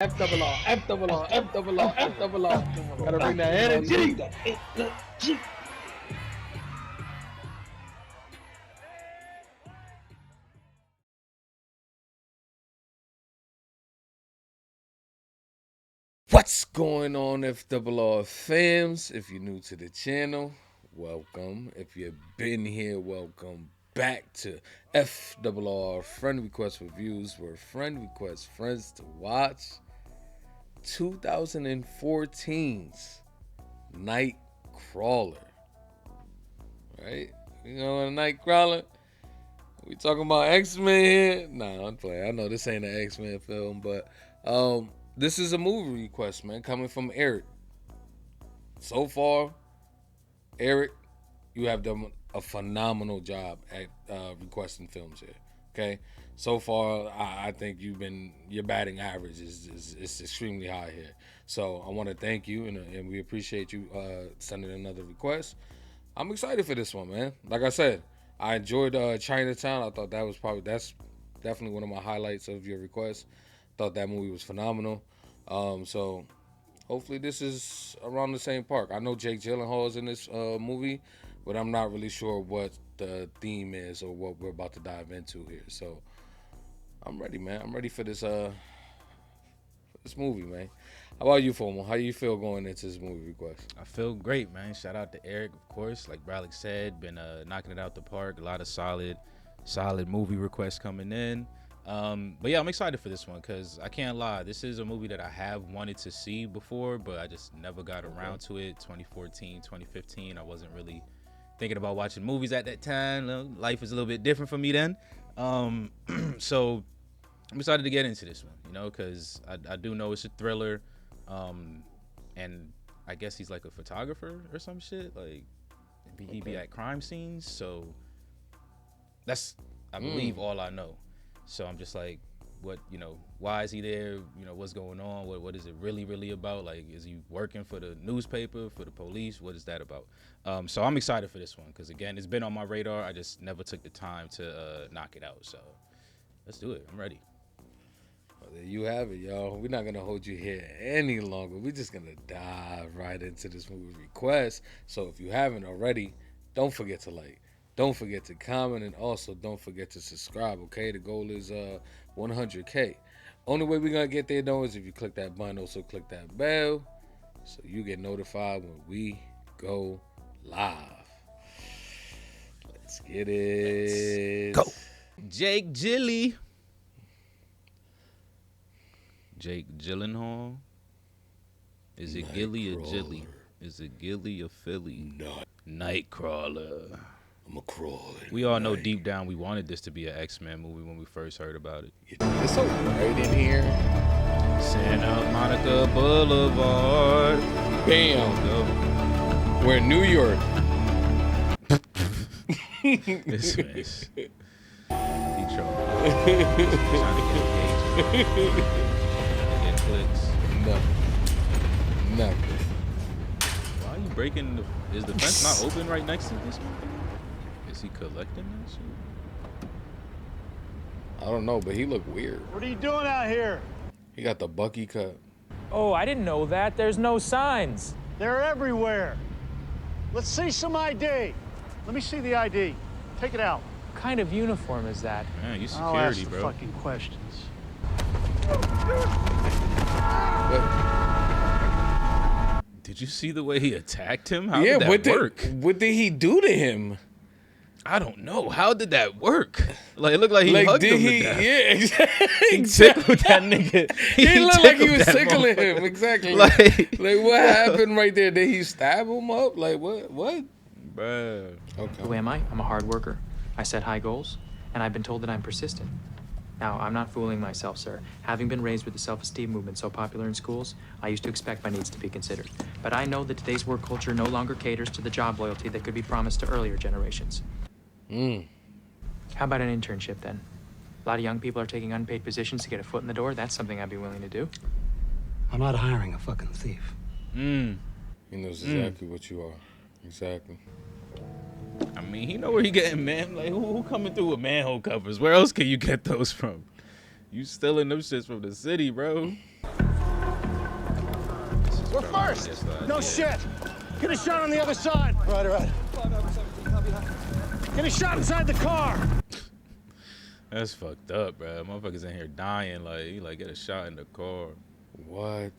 F double R, F double R, F double R, F double R. Gotta bring that energy. What's going on, FRR fams? If you're new to the channel, welcome. If you've been here, welcome back to FRR Friend Request Reviews, where friend requests friends to watch 2014's Nightcrawler. Right? You know, a Nightcrawler. We talking about X-Men here? Nah, I'm playing. I know this ain't an X-Men film, but this is a movie request, man, coming from Eric. So far, Eric, you have done a phenomenal job at requesting films here. Okay, so far, I think your batting average is extremely high here. So I want to thank you, and we appreciate you sending another request. I'm excited for this one, man. Like I said, I enjoyed Chinatown. I thought that's definitely one of my highlights of your request. Thought that movie was phenomenal. So hopefully this is around the same park. I know Jake Gyllenhaal is in this movie, but I'm not really sure what the theme is or what we're about to dive into here. So I'm ready, man. I'm ready for this movie, man. How about you, Fomo? How you feel going into this movie request? I feel great, man. Shout out to Eric, of course. Like Bradley said, been knocking it out the park. A lot of solid movie requests coming in. But yeah, I'm excited for this one because I can't lie. This is a movie that I have wanted to see before, but I just never got around to it. 2014, 2015, I wasn't really thinking about watching movies at that time. Life was a little bit different for me then. So I'm excited to get into this one, you know, because I do know it's a thriller. And I guess he's like a photographer or some shit. Like he be at crime scenes. So that's, I believe, all I know. So I'm just like, what, you know, why is he there? You know, what's going on? What is it really about? Like, is he working for the newspaper, for the police? What is that about? So I'm excited for this one because, again, it's been on my radar. I just never took the time to knock it out. So let's do it. I'm ready. Well, there you have it, y'all. We're not going to hold you here any longer. We're just going to dive right into this movie request. So if you haven't already, don't forget to like. Don't forget to comment, and also don't forget to subscribe, okay? The goal is 100K. Only way we're going to get there, though, is if you click that button. Also click that bell so you get notified when we go live. Let's get it. Let's go. Jake Gyllenhaal. Jake Gyllenhaal. Is it Gilly or Jilly? Is it Gilly or Philly? Nightcrawler. I'm a crawler. We all know deep down we wanted this to be an X-Men movie when we first heard about it. It's so bright in here. Santa Monica Boulevard. Bam. We're in New York. This is Detroit. Trying to get engagement. Trying to get clicks. Nothing. Why are you breaking the... Is the fence not open right next to this one? Is he collecting that shit? I don't know, but he looked weird. What are you doing out here? He got the Bucky cut. Oh, I didn't know that. There's no signs. They're everywhere. Let's see some ID. Let me see the ID. Take it out. What kind of uniform is that? Man, you I'll ask security, the bro. fucking questions. Did you see the way he attacked him? How Yeah, did that work? What did he do to him? I don't know. How did that work? Like, it looked like he hugged him to death. Yeah, He exactly. tickled that nigga. He looked like he tickled was that tickling motherfucker. him. Exactly. Like what happened right there? Did he stab him up? Like, what? Bruh. Okay. Who am I? I'm a hard worker. I set high goals, and I've been told that I'm persistent. Now, I'm not fooling myself, sir. Having been raised with the self-esteem movement so popular in schools, I used to expect my needs to be considered. But I know that today's work culture no longer caters to the job loyalty that could be promised to earlier generations. How about an internship, then? A lot of young people are taking unpaid positions to get a foot in the door. That's something I'd be willing to do. I'm not hiring a fucking thief. He knows exactly what you are. Exactly. I mean, he know where he getting, man. Like, who coming through with manhole covers? Where else can you get those from? You stealing them shits from the city, bro. We're first. No shit. Get a shot on the other side. Right. Get a shot inside the car. That's fucked up, bro. Motherfuckers in here dying. Like, get a shot in the car. What?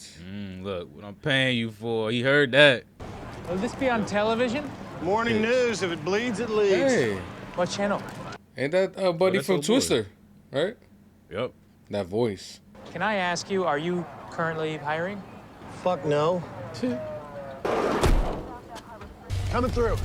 Look, what I'm paying you for. He heard that. Will this be on television? Morning news. If it bleeds, it leads. Hey, What channel? ain't that buddy that's from old boy. Twister, right? Yep. That voice. Can I ask you, are you currently hiring? Fuck no. Coming through.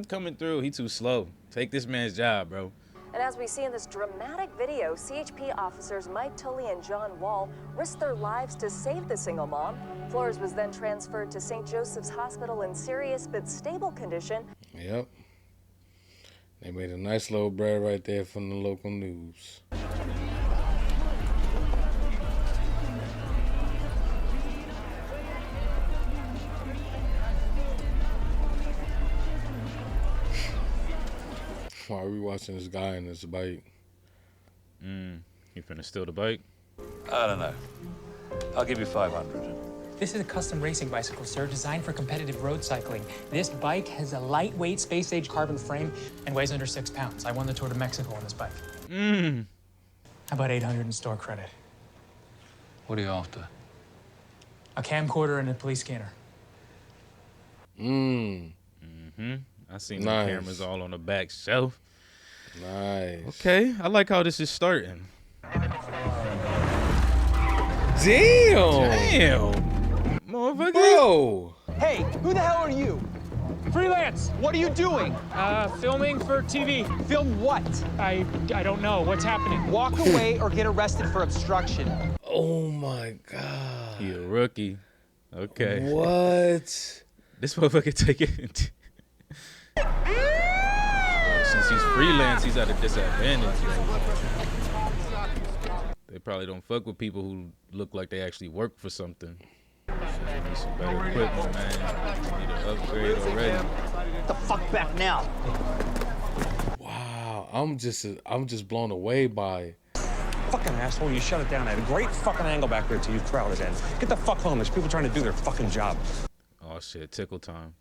Coming through. He too slow. Take this man's job, bro. And as we see in this dramatic video, CHP officers Mike Tully and John Wall risked their lives to save the single mom. Flores was then transferred to St. Joseph's Hospital in serious but stable condition. Yep. They made a nice little bread right there from the local news. Why are we watching this guy in this bike? You finna steal the bike? I don't know. I'll give you 500. This is a custom racing bicycle, sir, designed for competitive road cycling. This bike has a lightweight space-age carbon frame and weighs under 6 pounds. I won the Tour de Mexico on this bike. How about 800 in store credit? What are you after? A camcorder and a police scanner. I seen Nice. the cameras all on the back shelf. Nice. Okay, I like how this is starting. Damn. Motherfucker. Bro. Hey, who the hell are you? Freelance! What are you doing? Filming for TV. Film what? I don't know. What's happening? Walk away or get arrested for obstruction. Oh my God. He a rookie. Okay. What? This motherfucker taking. Since he's freelance, he's at a disadvantage. They probably don't fuck with people who look like they actually work for something. Need some better equipment, man. Need an upgrade already. Get the fuck back now. Wow. I'm just blown away by it. Fucking asshole, you shut it down. I had a great fucking angle back there till you crowded in. Get the fuck home. There's people trying to do their fucking job. Oh shit, tickle time.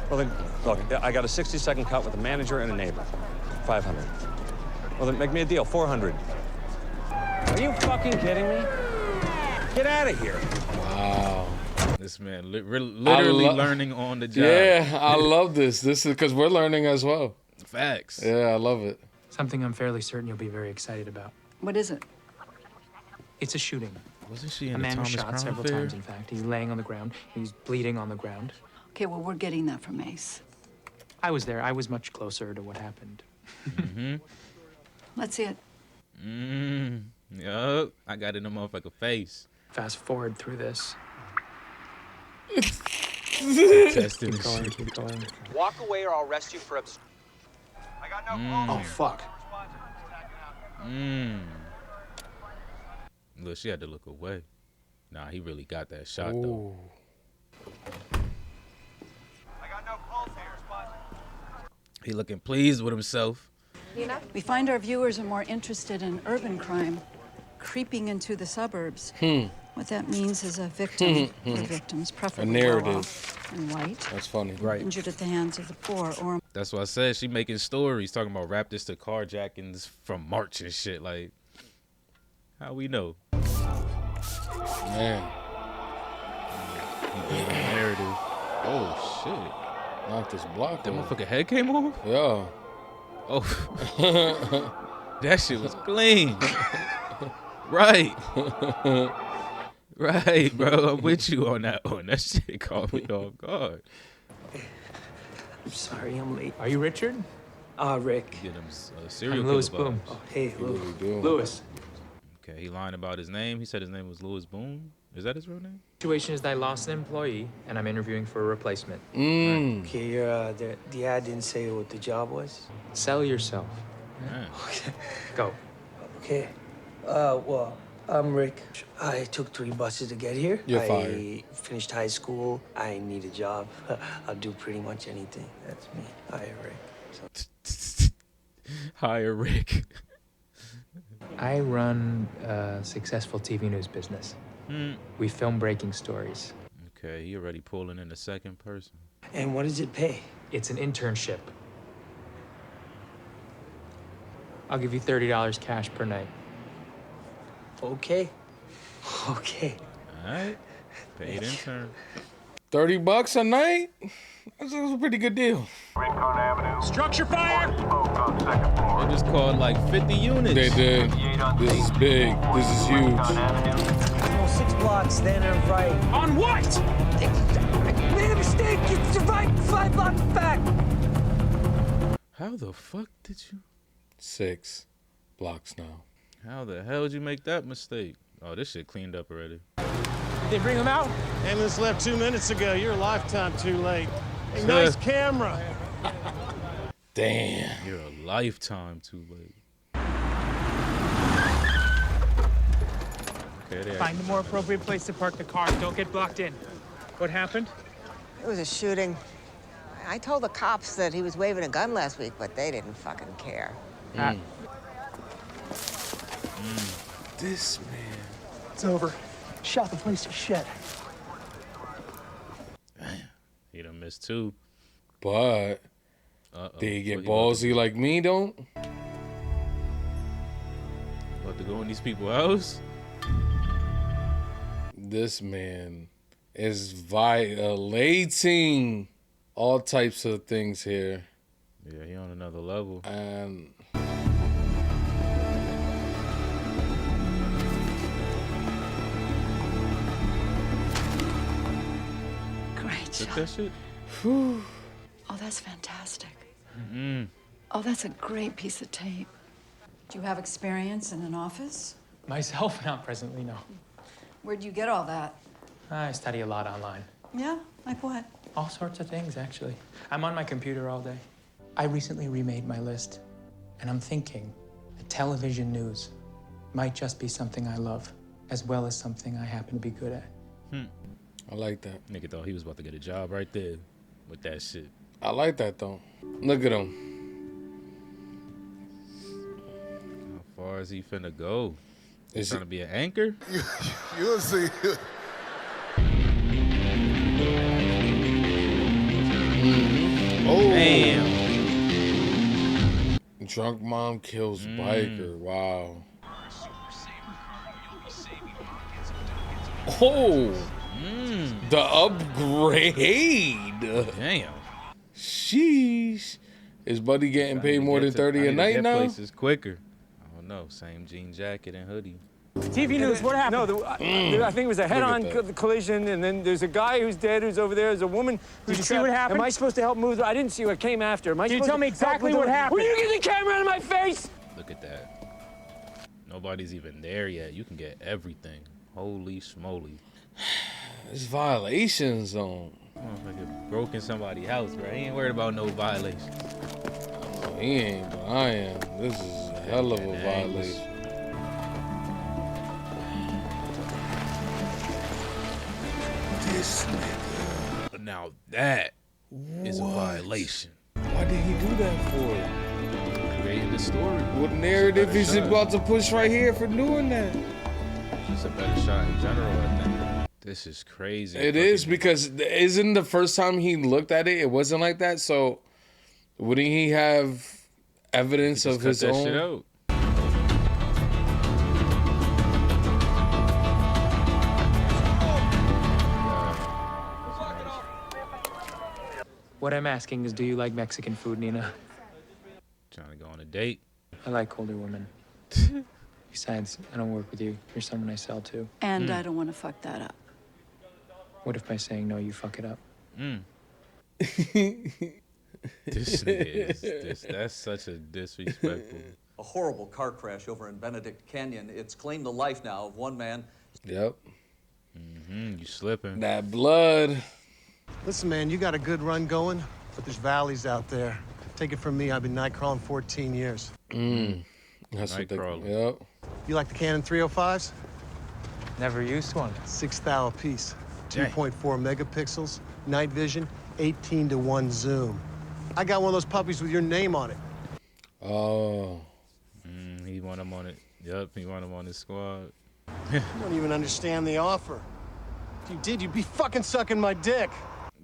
Well, then, look, I got a 60-second cut with a manager and a neighbor. 500. Well, then make me a deal. 400. Are you fucking kidding me? Get out of here. Wow. This man literally learning on the job. Yeah, I love this. This is because we're learning as well. Facts. Yeah, I love it. Something I'm fairly certain you'll be very excited about. What is it? It's a shooting. Wasn't she in A the man was Thomas shot Crown several Affair? times, in fact. He's laying on the ground. He's bleeding on the ground. Okay, well, we're getting that from Ace. I was there. I was much closer to what happened. Let's see it. Yup. I got it in the motherfucker face. Fast forward through this. Testing Keep this going, shit. keep going. Walk away or I'll arrest you for obstruction. I got no Oh, fuck. Look, she had to look away. Nah, he really got that shot though. Ooh. I got no pulse here. He looking pleased with himself. We find our viewers are more interested in urban crime creeping into the suburbs. What that means is a victim or victims, preferably narrative. well-off and white, That's funny. Right. injured at the hands of the poor, or That's why I said she making stories talking about rap this to carjackings from March and shit. Like, how we know? Man, He building a narrative. Oh shit! knock this block That off. motherfucker head came off. Yeah. Oh, that shit was clean. Right. Right, bro. I'm with you on that one. That shit caught me off guard. I'm sorry, I'm late. Are you Richard? Rick. Get him serial I'm killer Louis vibes. Boom. Oh, hey, What Lou. we doing? Lewis. Okay, he lying about his name. He said his name was Louis Boone. Is that his real name? Situation is that I lost an employee, and I'm interviewing for a replacement. Okay, the ad didn't say what the job was. Sell yourself. Man. Go. Okay. Well, I'm Rick. I took 3 buses to get here. You're I fired. finished high school. I need a job. I'll do pretty much anything. That's me. Hi, Rick. So, Hire Rick. I run a successful TV news business. We film breaking stories. Okay, he already pulling in the second person. And what does it pay? It's an internship. I'll give you $30 cash per night. Okay. Okay. All right. Paid intern. $30 a night? That's a pretty good deal. Structure fire! They just called like 50 units. They did. This is big. This is huge. Oh, 6 blocks, standing right. On what? I made a mistake. It's the right 5 blocks back. How the fuck did you? 6 blocks now. How the hell did you make that mistake? Oh, this shit cleaned up already. Did they bring him out? Ambulance left 2 minutes ago. You're a lifetime too late. Hey, nice camera. Damn. You're a lifetime too late. Okay, there. Find a more appropriate place to park the car. Don't get blocked in. What happened? It was a shooting. I told the cops that he was waving a gun last week, but they didn't fucking care. This man. It's over. Shot the place to shit. He done missed 2. But did he get ballsy like me, don't? About to go in these people's house? This man is violating all types of things here. Yeah, he on another level. And Great Took shot. that shit? whew. Oh, that's fantastic. Mm. Oh, that's a great piece of tape. Do you have experience in an office? Myself, not presently, no. Where'd you get all that? I study a lot online. Yeah, like what? All sorts of things, actually. I'm on my computer all day. I recently remade my list, and I'm thinking that television news might just be something I love, as well as something I happen to be good at. I like that. Nigga thought he was about to get a job right there with that shit. I like that though. Look at him. How far is he finna go? Is trying to be an anchor? You'll see. Oh, damn. Drunk mom kills biker. Wow. Oh, the upgrade. Damn. Sheesh. Is Buddy getting paid more than 30 a night now? Places quicker. I don't know. Same jean jacket and hoodie. TV news, what happened? No, I think it was a head-on collision, and then there's a guy who's dead who's over there. There's a woman who's Did you see what happened? Am I supposed to help move? I didn't see what came after. Am I Can you supposed tell me to exactly help what move? happened? Will you get the camera out of my face? Look at that. Nobody's even there yet. You can get everything. Holy schmoly. It's violations on. Motherfucker broke in somebody's house, bro. He ain't worried about no violations. He ain't, but I am. This is a hell of a violation. This nigga. Now that is a violation. Why did he do that for? Creating the story. What narrative is he about to push right here for doing that? Just a better shot in general, I think. This is crazy. It is, because isn't the first time he looked at it, it wasn't like that? So wouldn't he have evidence of his cut that own? shit out. What I'm asking is, do you like Mexican food, Nina? Trying to go on a date. I like older women. Besides, I don't work with you. You're someone I sell to. And I don't want to fuck that up. What if by saying no, you fuck it up? This is that's such a disrespectful. A horrible car crash over in Benedict Canyon. It's claimed the life now of one man. Yep. You slipping. That blood. Listen, man, you got a good run going, but there's valleys out there. Take it from me, I've been Nightcrawling 14 years. That's what they, yep. You like the Canon 305s? Never used one. 6 thou a piece. 2.4 megapixels, night vision, 18:1 zoom. I got one of those puppies with your name on it. Oh. He want him on it. Yep, he want him on his squad. You don't even understand the offer. If you did, you'd be fucking sucking my dick.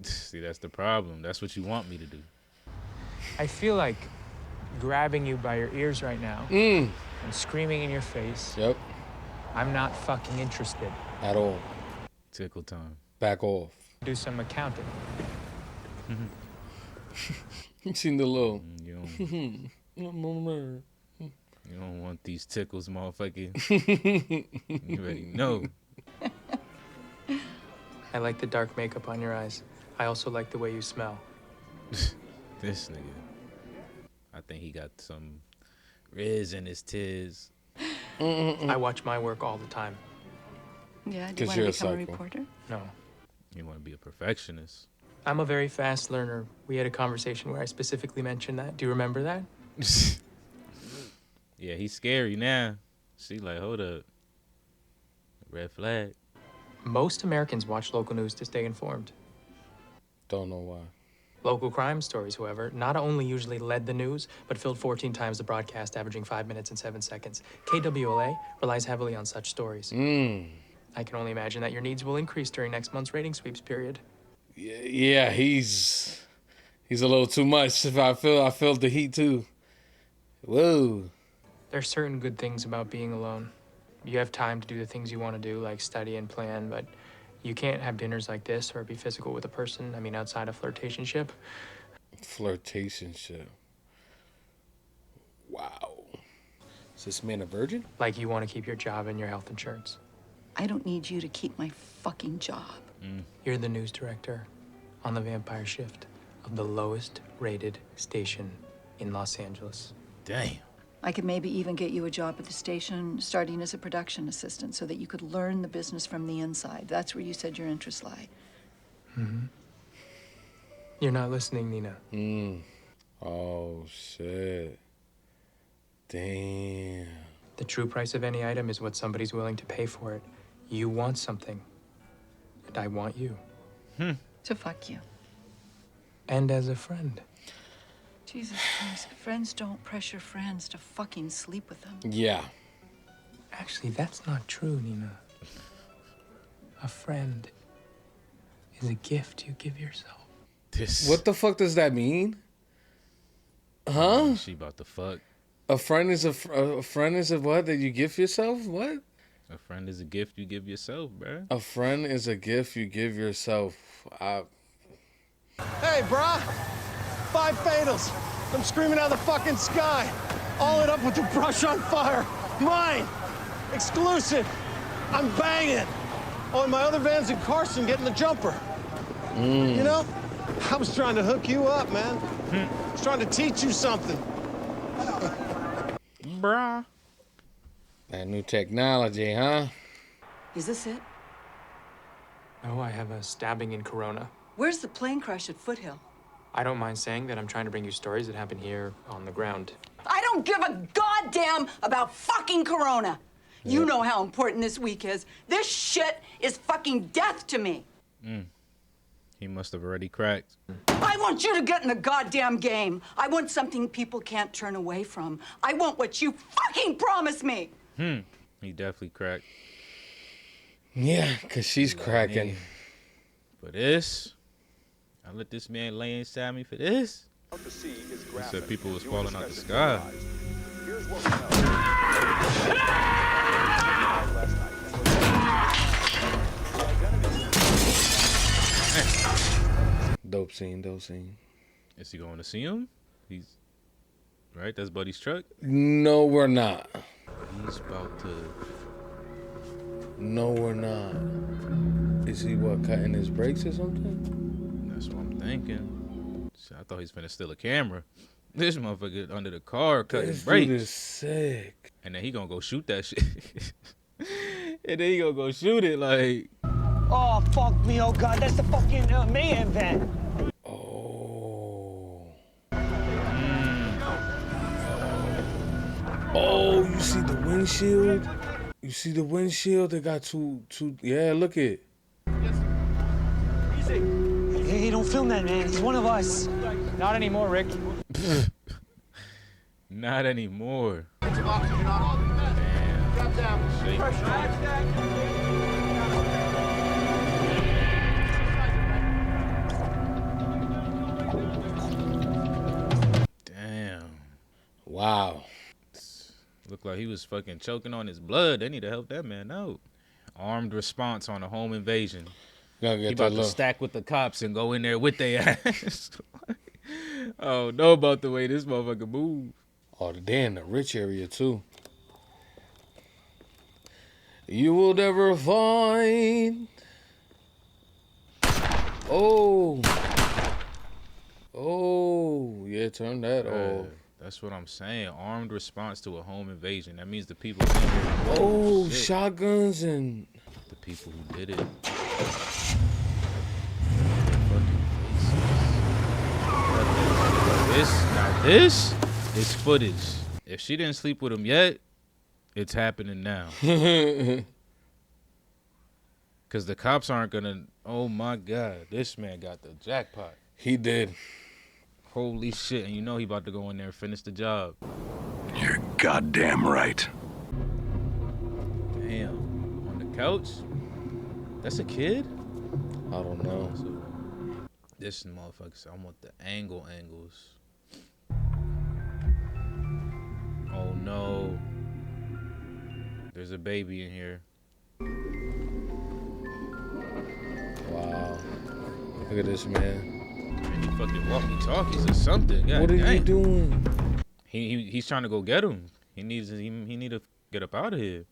See, that's the problem. That's what you want me to do. I feel like grabbing you by your ears right now and screaming in your face. Yep. I'm not fucking interested. At all. Tickle time. Back off. Do some accounting. You seen the little. You don't want these tickles, motherfucker. You already know. I like the dark makeup on your eyes. I also like the way you smell. This nigga. I think he got some Riz in his tiz. I watch my work all the time. Yeah, do you want to become a reporter? No. You want to be a perfectionist. I'm a very fast learner. We had a conversation where I specifically mentioned that. Do you remember that? Yeah, he's scary now. She like, hold up. Red flag. Most Americans watch local news to stay informed. Don't know why. Local crime stories, however, not only usually led the news, but filled 14 times the broadcast, averaging 5 minutes and 7 seconds. KWLA relies heavily on such stories. I can only imagine that your needs will increase during next month's rating sweeps period. Yeah, he's a little too much. I feel the heat too. Whoa. There's certain good things about being alone. You have time to do the things you want to do, like study and plan, but you can't have dinners like this or be physical with a person. I mean, outside of flirtationship. Flirtationship. Wow. Is this man a virgin? Like you want to keep your job and your health insurance. I don't need you to keep my fucking job. You're the news director on the vampire shift of the lowest rated station in Los Angeles. Damn. I could maybe even get you a job at the station, starting as a production assistant, so that you could learn the business from the inside. That's where you said your interests lie. You're not listening, Nina. Oh, shit. Damn. The true price of any item is what somebody's willing to pay for it. You want something, and I want you. So fuck you. And as a friend. Jesus Christ, friends don't pressure friends to fucking sleep with them. Yeah. Actually, that's not true, Nina. A friend is a gift you give yourself. What the fuck does that mean? Huh? She about to fuck. A friend is a friend is a what that you give yourself? What? A friend is a gift you give yourself, bruh. A friend is a gift you give yourself. Hey, brah. 5 fatals. I'm screaming out of the fucking sky. All it up with the brush on fire. Mine. Exclusive. I'm banging. Oh, and my other van's in Carson getting the jumper. You know, I was trying to hook you up, man. I was trying to teach you something. Bruh. That new technology, huh? Is this it? Oh, I have a stabbing in Corona. Where's the plane crash at Foothill? I don't mind saying that I'm trying to bring you stories that happen here on the ground. I don't give a goddamn about fucking Corona. You know how important this week is. This shit is fucking death to me. He must have already cracked. I want you to get in the goddamn game. I want something people can't turn away from. I want what you fucking promised me. He definitely cracked. Yeah, because she's cracking. For this, I let this man lay inside me for this. He said people was falling out the sky. Here's what we know. Dope scene. Is he going to see him? He's right. That's Buddy's truck. No, we're not. He's about to. No, we're not. Is he what, cutting his brakes or something? That's what I'm thinking. So I thought he was finna steal a camera. This motherfucker under the car cutting This brakes. dude is sick. And then he gonna go shoot that shit. And then he gonna go shoot it like. Oh, fuck me, oh God, that's the fucking Mayhem van. Oh, you see the windshield? You see the windshield? They got two. Yeah, look it. Hey, don't film that, man. He's one of us. Not anymore, Rick. Not anymore. Looked like he was fucking choking on his blood. They need to help that man out. Armed response on a home invasion. Gotta get he about to stack with the cops and go in there with their ass. I don't know about the way this motherfucker move. Oh, they in the rich area too. You will never find. Oh, yeah, turn that off. That's what I'm saying. Armed response to a home invasion. That means the people in here. Oh, shotguns and the people who did it. This is footage. If she didn't sleep with him yet, it's happening now. Because the cops aren't gonna. Oh my God, this man got the jackpot. He did. Holy shit! And you know he about to go in there and finish the job. You're goddamn right. Damn. On the couch? That's a kid? I don't know. So, this motherfucker, I want the angles. Oh no. There's a baby in here. Wow. Look at this man. And he fucking walkie-talkies or something. God what are dang. you doing? He's trying to go get him. He need to get up out of here.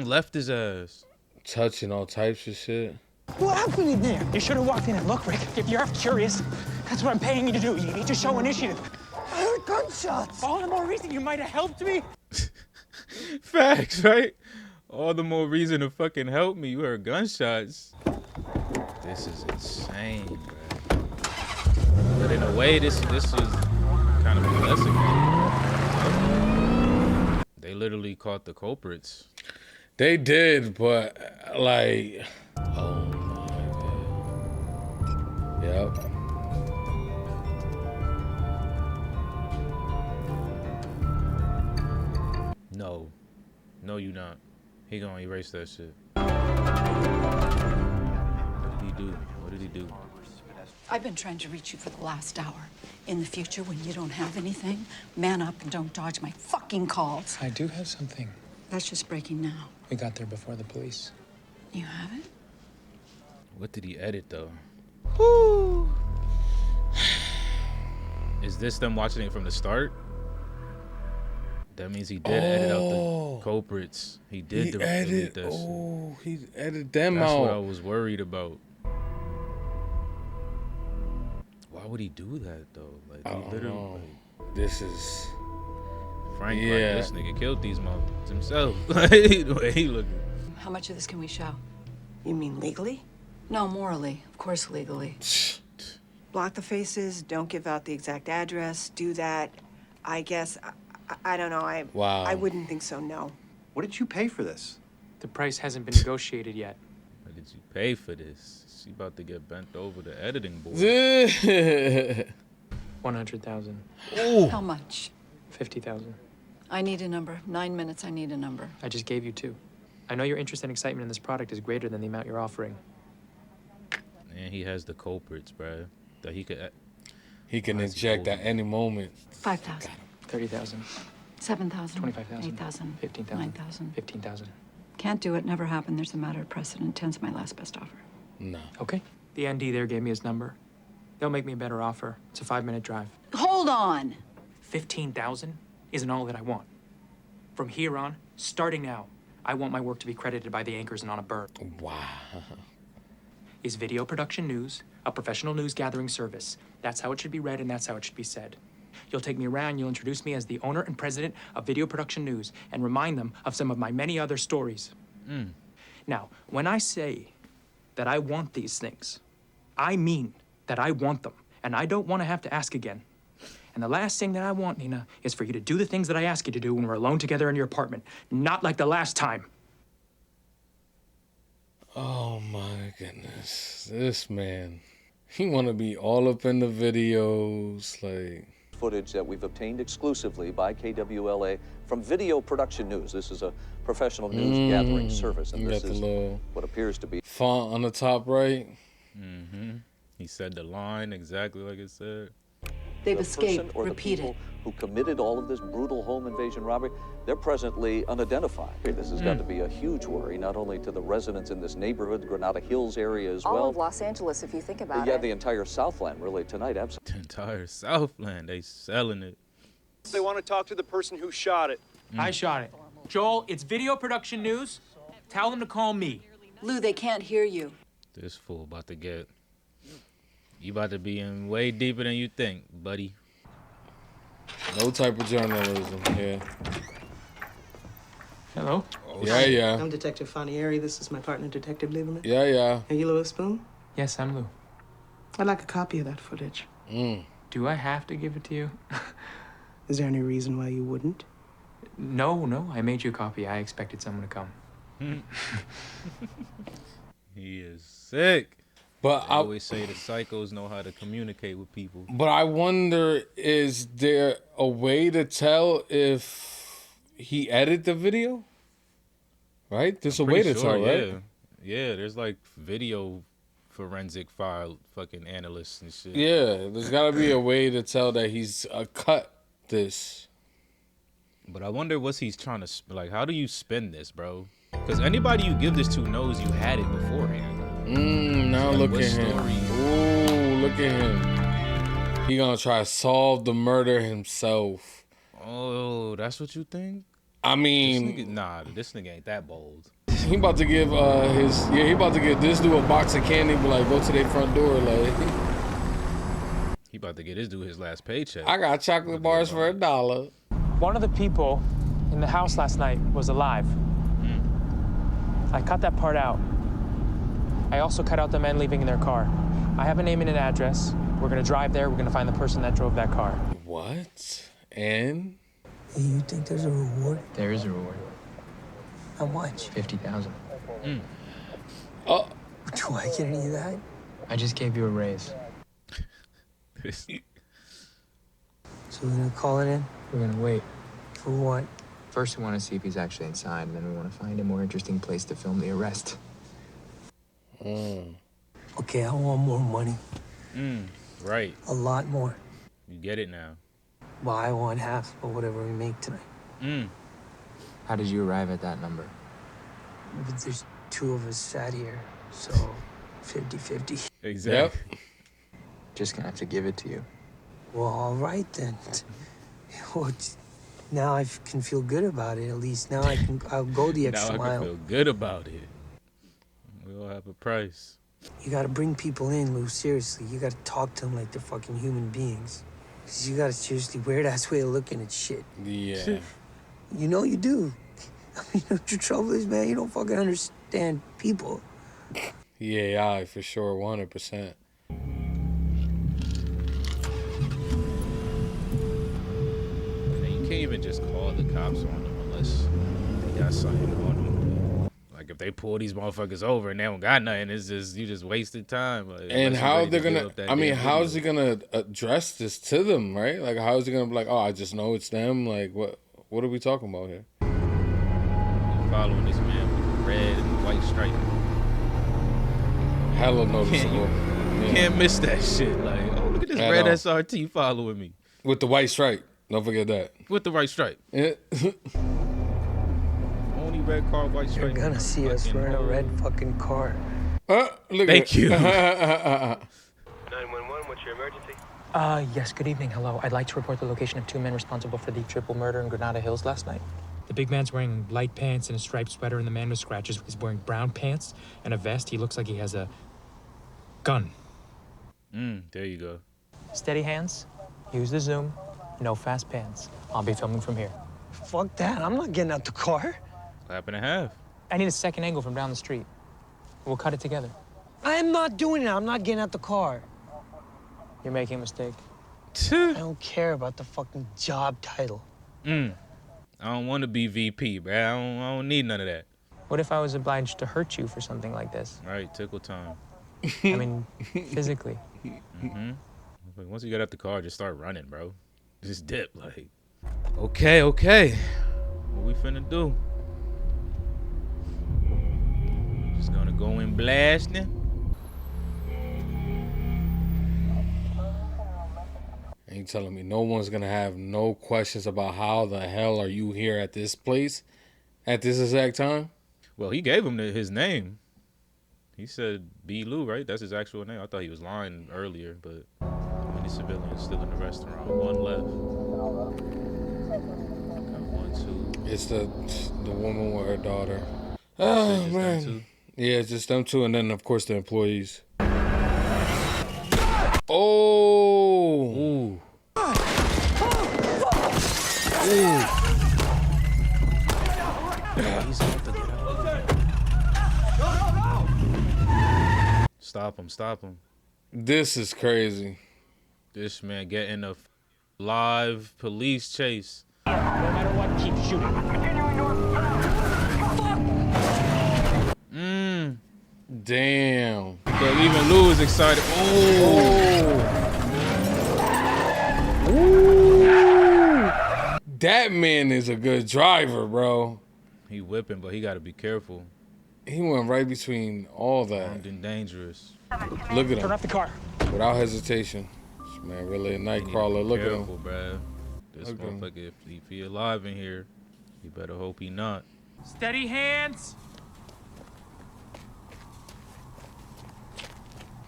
Left his ass. Touching all types of shit. What happened in there? You should have walked in and looked, Rick. If you're curious, that's what I'm paying you to do. You need to show initiative. I heard gunshots. All the more reason you might have helped me. Facts, right? All the more reason to fucking help me. You heard gunshots. This is insane, bro. But in a way, this is kind of a blessing. They literally caught the culprits. They did, but like, oh my God. Yep. No, you not. He gonna erase that shit. What did he do? I've been trying to reach you for the last hour. In the future, when you don't have anything, man up and don't dodge my fucking calls. I do have something. That's just breaking now. We got there before the police. You have it? What did he edit, though? Woo. Is this them watching it from the start? That means he did edit out the culprits. He did delete that shit. He edited them That's out. what I was worried about. Why would he do that, though? Like, I he don't literally, know. like, This is... Frank, Yeah. like, this nigga killed these motherfuckers himself. The way he looking. How much of this can we show? You mean legally? No, morally. Of course, legally. Block the faces, don't give out the exact address, do that. I guess, I don't know, Wow. I wouldn't think so, no. What did you pay for this? The price hasn't been negotiated yet. What did you pay for this? She about to get bent over the editing board. 100,000. How much? 50,000. I need a number. 9 minutes, I need a number. I just gave you 2. I know your interest and excitement in this product is greater than the amount you're offering. And he has the culprits, bro. That he could. He can inject at any moment. 5,000. 30,000. 7,000. 25,000. 8,000. 15,000. 9,000. 15,000. Can't do it. Never happened. There's a matter of precedent. 10's my last best offer. No. Okay. The ND there gave me his number. They'll make me a better offer. It's a 5-minute drive. Hold on. 15,000 isn't all that I want. From here on, starting now, I want my work to be credited by the anchors and on a bird. Wow. Is video production news a professional news gathering service? That's how it should be read and that's how it should be said. You'll take me around, you'll introduce me as the owner and president of Video Production News and remind them of some of my many other stories. Now, when I say that I want these things, I mean that I want them, and I don't want to have to ask again. And the last thing that I want, Nina, is for you to do the things that I ask you to do when we're alone together in your apartment. Not like the last time. Oh my goodness. This man. He want to be all up in the videos. Like. Footage that we've obtained exclusively by KWLA from Video Production News. This is a professional news gathering service, and You this got the is little what appears to be font on the top right. He said the line exactly like it said. They've The escaped. person or the Repeat people it. who committed all of this brutal home invasion robbery, they're presently unidentified. This has got to be a huge worry, not only to the residents in this neighborhood, Granada Hills area as well. All of Los Angeles, if you think about Yeah, it. the entire Southland, really, tonight, absolutely. The entire Southland, they selling it. They want to talk to the person who shot it. I shot it. Joel, it's video production news. Tell them to call me. Lou, they can't hear you. This fool about to get. You about to be in way deeper than you think, buddy. No type of journalism here. Hello? Yeah. I'm Detective Fanieri. This is my partner, Detective Lieberman. Yeah. Are you Louis Spoon? Yes, I'm Lou. I'd like a copy of that footage. Do I have to give it to you? Is there any reason why you wouldn't? No, I made you a copy. I expected someone to come. He is sick. But I always say the psychos know how to communicate with people. But I wonder, is there a way to tell if he edited the video? Right? There's a way to tell, right? Yeah, there's like video forensic file fucking analysts and shit. Yeah, there's got to be a way to tell that he's cut this. But I wonder what's he's trying to, like, how do you spin this, bro? Because anybody you give this to knows you had it beforehand. Now So, like, look what at him. story? Ooh, look at him. He gonna try to solve the murder himself. Oh, that's what you think? I mean, this nigga ain't that bold. he about to give he about to give this dude a box of candy, but like go to their front door, like He about to get this dude his last paycheck. I got chocolate bars for $1. One of the people in the house last night was alive. I cut that part out. I also cut out the men leaving in their car. I have a name and an address. We're gonna drive there. We're gonna find the person that drove that car. What? And? You think there's a reward? There is a reward. How much? 50,000. Oh. Do I get any of that? I just gave you a raise. So we're gonna call it in? We're gonna wait. For what? First, we want to see if he's actually inside, and then we want to find a more interesting place to film the arrest. Okay, I want more money. Right. A lot more. You get it now. Well, I want half of whatever we make tonight. How did you arrive at that number? But there's two of us sat here, so 50-50. Exactly. Just gonna have to give it to you. Well, all right then. Well, now I can feel good about it. At least now I'll go the extra Now I can mile. feel good about it. We all have a price. You gotta bring people in, Lou, seriously. You gotta talk to them like they're fucking human beings. 'Cause you got a seriously weird-ass way of looking at shit. Yeah. You know you do. I mean, what your trouble is, man, you don't fucking understand people. Yeah, for sure, 100%. You can't even just call the cops on them unless they got something on them. Like if they pull these motherfuckers over and they don't got nothing, it's just you just wasted time. Like, And unless how you're they're ready to gonna? give up that I mean, damn how is he video. gonna address this to them? Right? Like, how is he gonna be like, oh, I just know it's them? Like, what? What are we talking about here? You following this man with the red and white stripe? Hella noticeable. You can't miss that shit. Like, oh, look at this At red all. SRT following me With the white stripe. Don't forget that. with the white stripe. Yeah. Only red car, white You're stripe. gonna see us. We're in a red fucking car. Look Thank at you. 911, what's your emergency? Yes, good evening. Hello. I'd like to report the location of two men responsible for the triple murder in Granada Hills last night. The big man's wearing light pants and a striped sweater, and the man with scratches is wearing brown pants and a vest. He looks like he has a gun. There you go. Steady hands. Use the zoom. No fast pans. I'll be filming from here. Fuck that. I'm not getting out the car. Clap and a half. I need a second angle from down the street. We'll cut it together. I am not doing it. I'm not getting out the car. You're making a mistake. I don't care about the fucking job title. I don't want to be VP, bro. I don't need none of that. What if I was obliged to hurt you for something like this? Right, tickle time. I mean, physically. But once you get out the car, just start running, bro. Just dip, like. Okay. What we finna do? Just gonna go in blasting. And you telling me no one's gonna have no questions about how the hell are you here at this place at this exact time? Well, he gave him his name. He said B. Lou, right? That's his actual name. I thought he was lying earlier, but many civilians still in the restaurant. One left. Got 1, 2. It's the woman with her daughter. Oh man. Yeah, it's just them two, and then of course the employees. Oh. Ooh. Ooh. Stop him. This is crazy. This man getting a live police chase. No matter what, keep shooting. Damn. But even Lou is excited. Ooh. That man is a good driver, bro. He whipping, but he got to be careful. He went right between all that. Armed and dangerous. Look at him. Turn off the car. Without hesitation. This man really a Nightcrawler. Look at him. Bruh. This motherfucker, if he alive in here, you better hope he not. Steady hands.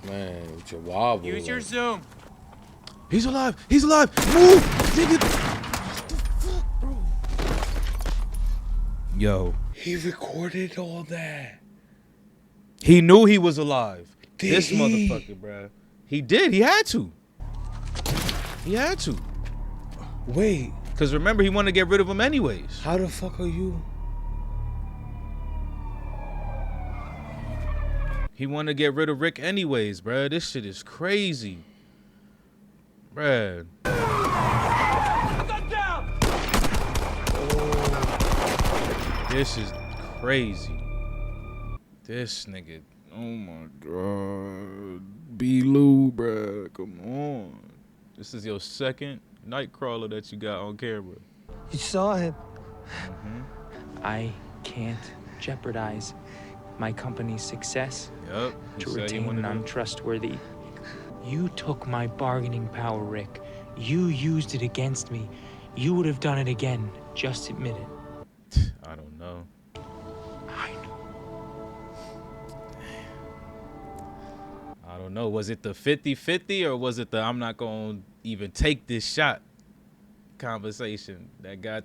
Man, with your wobble. Use your zoom. He's alive. Move. Dig it. What the fuck, bro? Yo. He recorded all that. He knew he was alive. Did this he? Motherfucker, bruh. He did. He had to. Wait. Because remember, he wanted to get rid of him anyways. How the fuck are you? He wanted to get rid of Rick anyways, bruh. This shit is crazy. Bruh. This is crazy. This nigga. Oh my god. B. Lou, bruh. Come on. This is your second Nightcrawler that you got on camera. You saw him. I can't jeopardize my company's success to retain an untrustworthy. You took my bargaining power, Rick. You used it against me. You would have done it again. Just admit it. I don't know. I don't know. Was it the 50-50 or was it the I'm not going to even take this shot conversation that got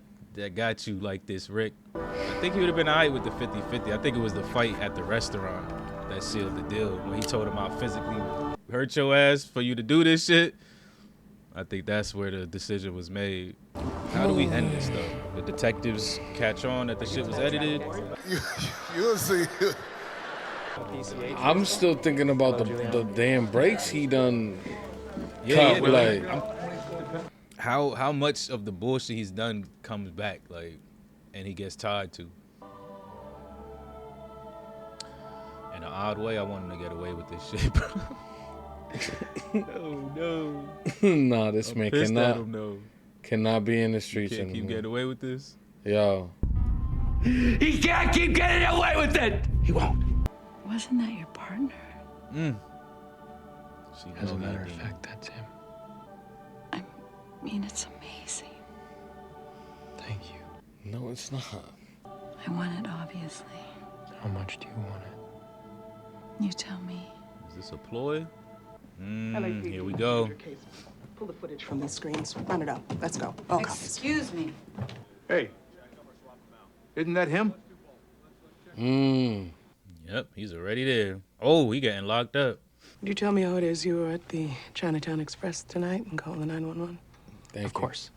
you like this, Rick? I think he would have been all right with the 50-50. I think it was the fight at the restaurant that sealed the deal. When he told him I'll physically hurt your ass for you to do this shit. I think that's where the decision was made. How do we end this, though? The detectives catch on that the shit was edited? You'll see. I'm still thinking about the damn breaks he done cut. Like, how much of the bullshit he's done comes back, like, and he gets tied to? In an odd way, I want him to get away with this shit, bro. No. Nah, this man cannot. Cannot be in the streets Can't keep getting away with this. Yo. He can't keep getting away with it. He won't. Wasn't that your partner? As a matter of fact, that's him. I mean, it's amazing. Thank you. No, it's not. I want it, obviously. How much do you want it? You tell me. Is this a ploy? Here we go. Pull the footage from these screens. Run it up. Let's go. Oh, Excuse me. Hey, isn't that him? Yep, he's already there. Oh, he getting locked up. Would you tell me how it is you were at the Chinatown Express tonight and call the 911? Of course.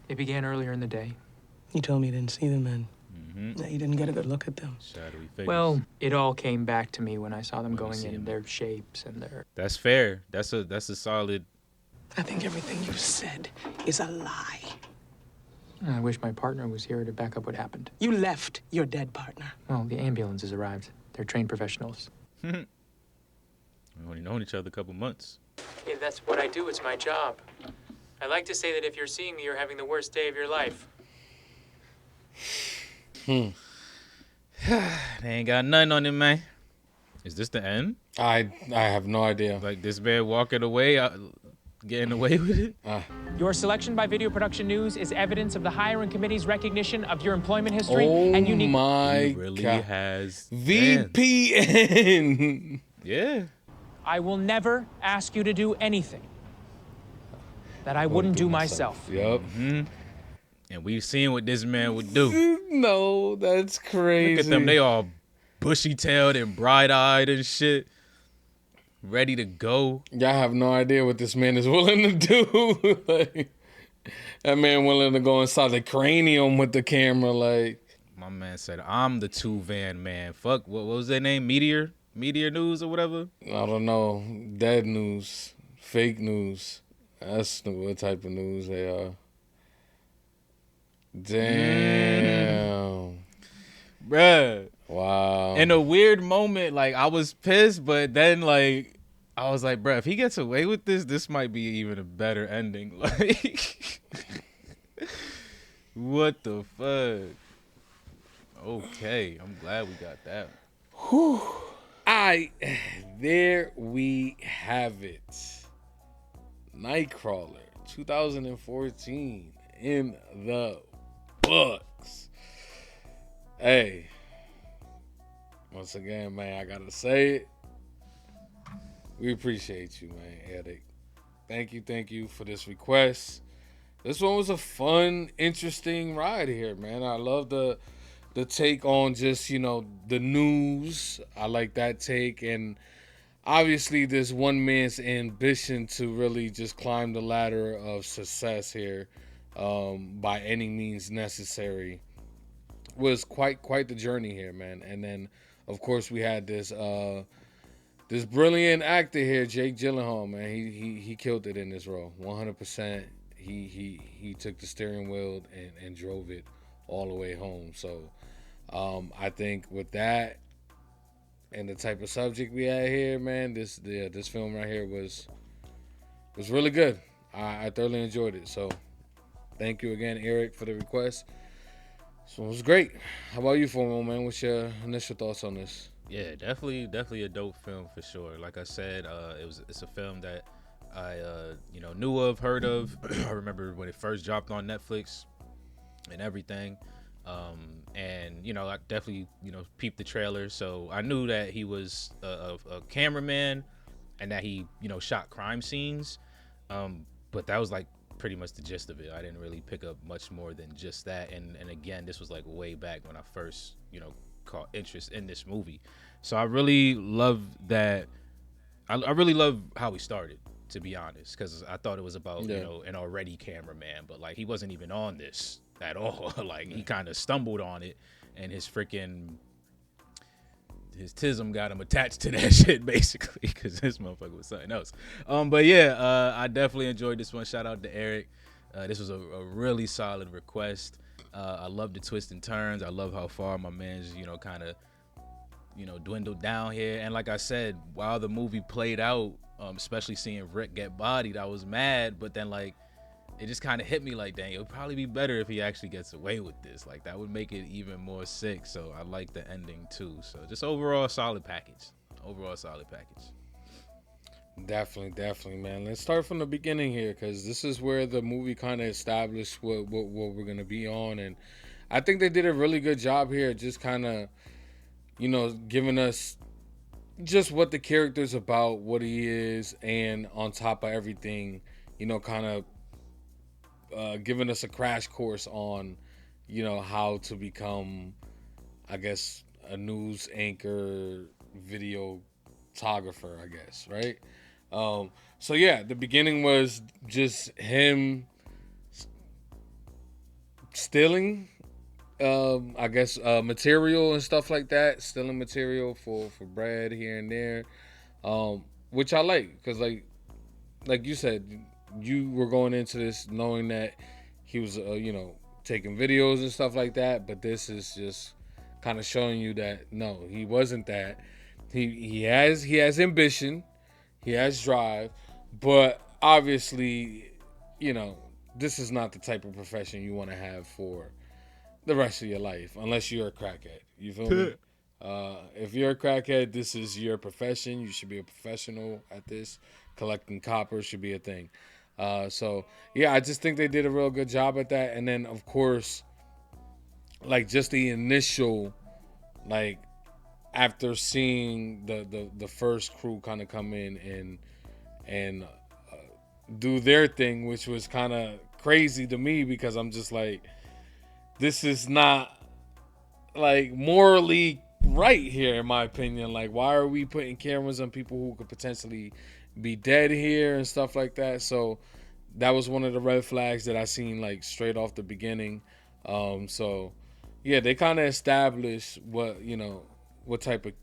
It began earlier in the day. You told me you didn't see the men. That you didn't get a good look at them. Shadowy figures. Well, it all came back to me when I saw them going in their shapes and their... That's fair. That's a solid... I think everything you said is a lie. I wish my partner was here to back up what happened. You left your dead partner. Well, the ambulance has arrived. They're trained professionals. We've only known each other a couple months. Hey, that's what I do. It's my job. I like to say that if you're seeing me, you're having the worst day of your life. They ain't got nothing on him, man. Is this the end? I have no idea. Like this man walking away. getting away with it. Your selection by Video Production News is evidence of the hiring committee's recognition of your employment history and unique. He really has VPN. Yeah. I will never ask you to do anything that I wouldn't do myself. Yep. And we've seen what this man would do. No, that's crazy. Look at them. They all bushy-tailed and bright-eyed and shit. Ready to go. Y'all have no idea what this man is willing to do. Like, that man willing to go inside the cranium with the camera. Like, my man said, "I'm the 2-van man." Fuck, what was their name? Meteor News or whatever. I don't know. Dead news, fake news. That's what type of news they are. Damn. Bruh. Wow. In a weird moment, like, I was pissed, but then, like, I was like, bruh, if he gets away with this might be even a better ending. Like, what the fuck? Okay, I'm glad we got that. Whew. There we have it. Nightcrawler, 2014, in the books. Hey, once again, man, I gotta say it. We appreciate you, man, Eric. Thank you for this request. This one was a fun, interesting ride here, man. I love the take on just, the news. I like that take. And obviously this one man's ambition to really just climb the ladder of success here by any means necessary was quite the journey here, man. And then, of course, we had this brilliant actor here, Jake Gyllenhaal, man. He killed it in this role, 100%. He took the steering wheel and drove it all the way home. So I think with that and the type of subject we had here, man, this film right here was really good. I thoroughly enjoyed it. So thank you again, Eric, for the request. This one was great. How about you, Formo, man? What's your initial thoughts on this? Yeah, definitely a dope film for sure. Like I said, it's a film that I knew of, heard of. I remember when it first dropped on Netflix and everything. And I definitely peeped the trailer, so I knew that he was a cameraman and that he shot crime scenes. But that was like pretty much the gist of it. I didn't really pick up much more than just that. And again, this was like way back when I first caught interest in this movie. So I really love that. I really love how he started, to be honest, because I thought it was about an already cameraman, but like he wasn't even on this at all. Like he kind of stumbled on it, and his tism got him attached to that shit basically, because this motherfucker was something else. But yeah, I definitely enjoyed this one. Shout out to Eric. This was a really solid request. I love the twists and turns. I love how far my man's kind of dwindled down here. And like I said, while the movie played out, especially seeing Rick get bodied, I was mad, but then like it just kind of hit me like, dang, it would probably be better if he actually gets away with this. Like that would make it even more sick. So I like the ending too. So just overall solid package. Definitely, man. Let's start from the beginning here, because this is where the movie kind of established what we're gonna be on, and I think they did a really good job here, just kind of giving us just what the character's about, what he is, and on top of everything, kind of giving us a crash course on, how to become, I guess, a news anchor, videographer, I guess, right? So yeah, the beginning was just him stealing, I guess, material and stuff like that, stealing material for bread here and there, which I like, because like you said, you were going into this knowing that he was, taking videos and stuff like that, but this is just kind of showing you that no, he wasn't that. He has ambition, he has drive, but obviously, this is not the type of profession you want to have for the rest of your life, unless you're a crackhead. You feel me? If you're a crackhead, this is your profession. You should be a professional at this, collecting copper should be a thing. So yeah, I just think they did a real good job at that. And then of course, like just the initial, like after seeing the first crew kind of come in and do their thing, which was kind of crazy to me because I'm just like, this is not like morally right here in my opinion. Like, why are we putting cameras on people who could potentially be dead here and stuff like that? So that was one of the red flags that I seen like straight off the beginning. So yeah, they kind of established what type of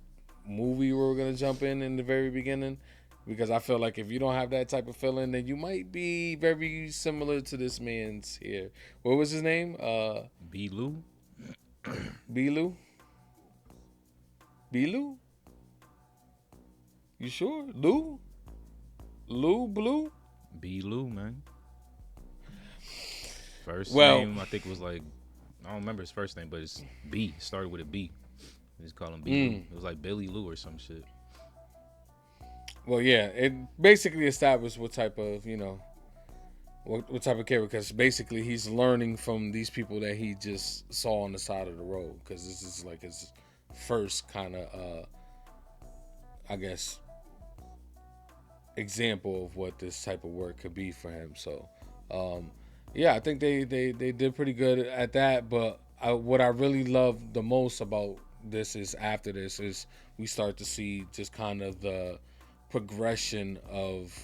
movie we were gonna jump in the very beginning, because I feel like if you don't have that type of feeling, then you might be very similar to this man's here. What was his name? B-Lou? B-Lou? B-Lou? You sure? Lou? Blue? B-Lou, man. First Well, name, I think was like, I don't remember his first name, but it's B. It started with a B. They just call him B-Lou. It was like Billy Lou or some shit. Well, yeah, it basically established what type of, what type of character, because basically he's learning from these people that he just saw on the side of the road, because this is like his first kind of, I guess, example of what this type of work could be for him. So, yeah, I think they did pretty good at that, but what I really love the most about this is after this is we start to see just kind of the progression of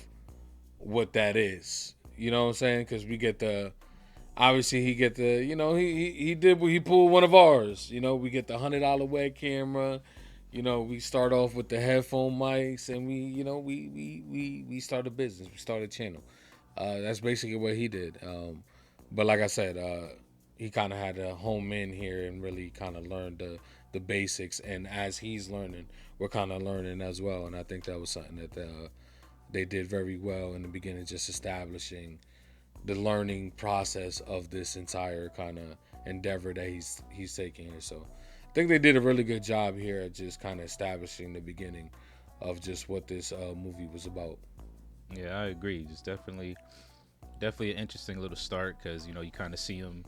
what that is. You know what I'm saying? Because we get obviously he get he pulled one of ours. We get the $100 web camera. We start off with the headphone mics, and we start a business. We start a channel. That's basically what he did. But like I said, he kind of had to home in here and really kind of learn the basics. And as he's learning, we're kind of learning as well. And I think that was something that they did very well in the beginning, just establishing the learning process of this entire kind of endeavor that he's taking here. So I think they did a really good job here at just kind of establishing the beginning of just what this movie was about. Yeah, I agree. Just definitely an interesting little start, because you kind of see him,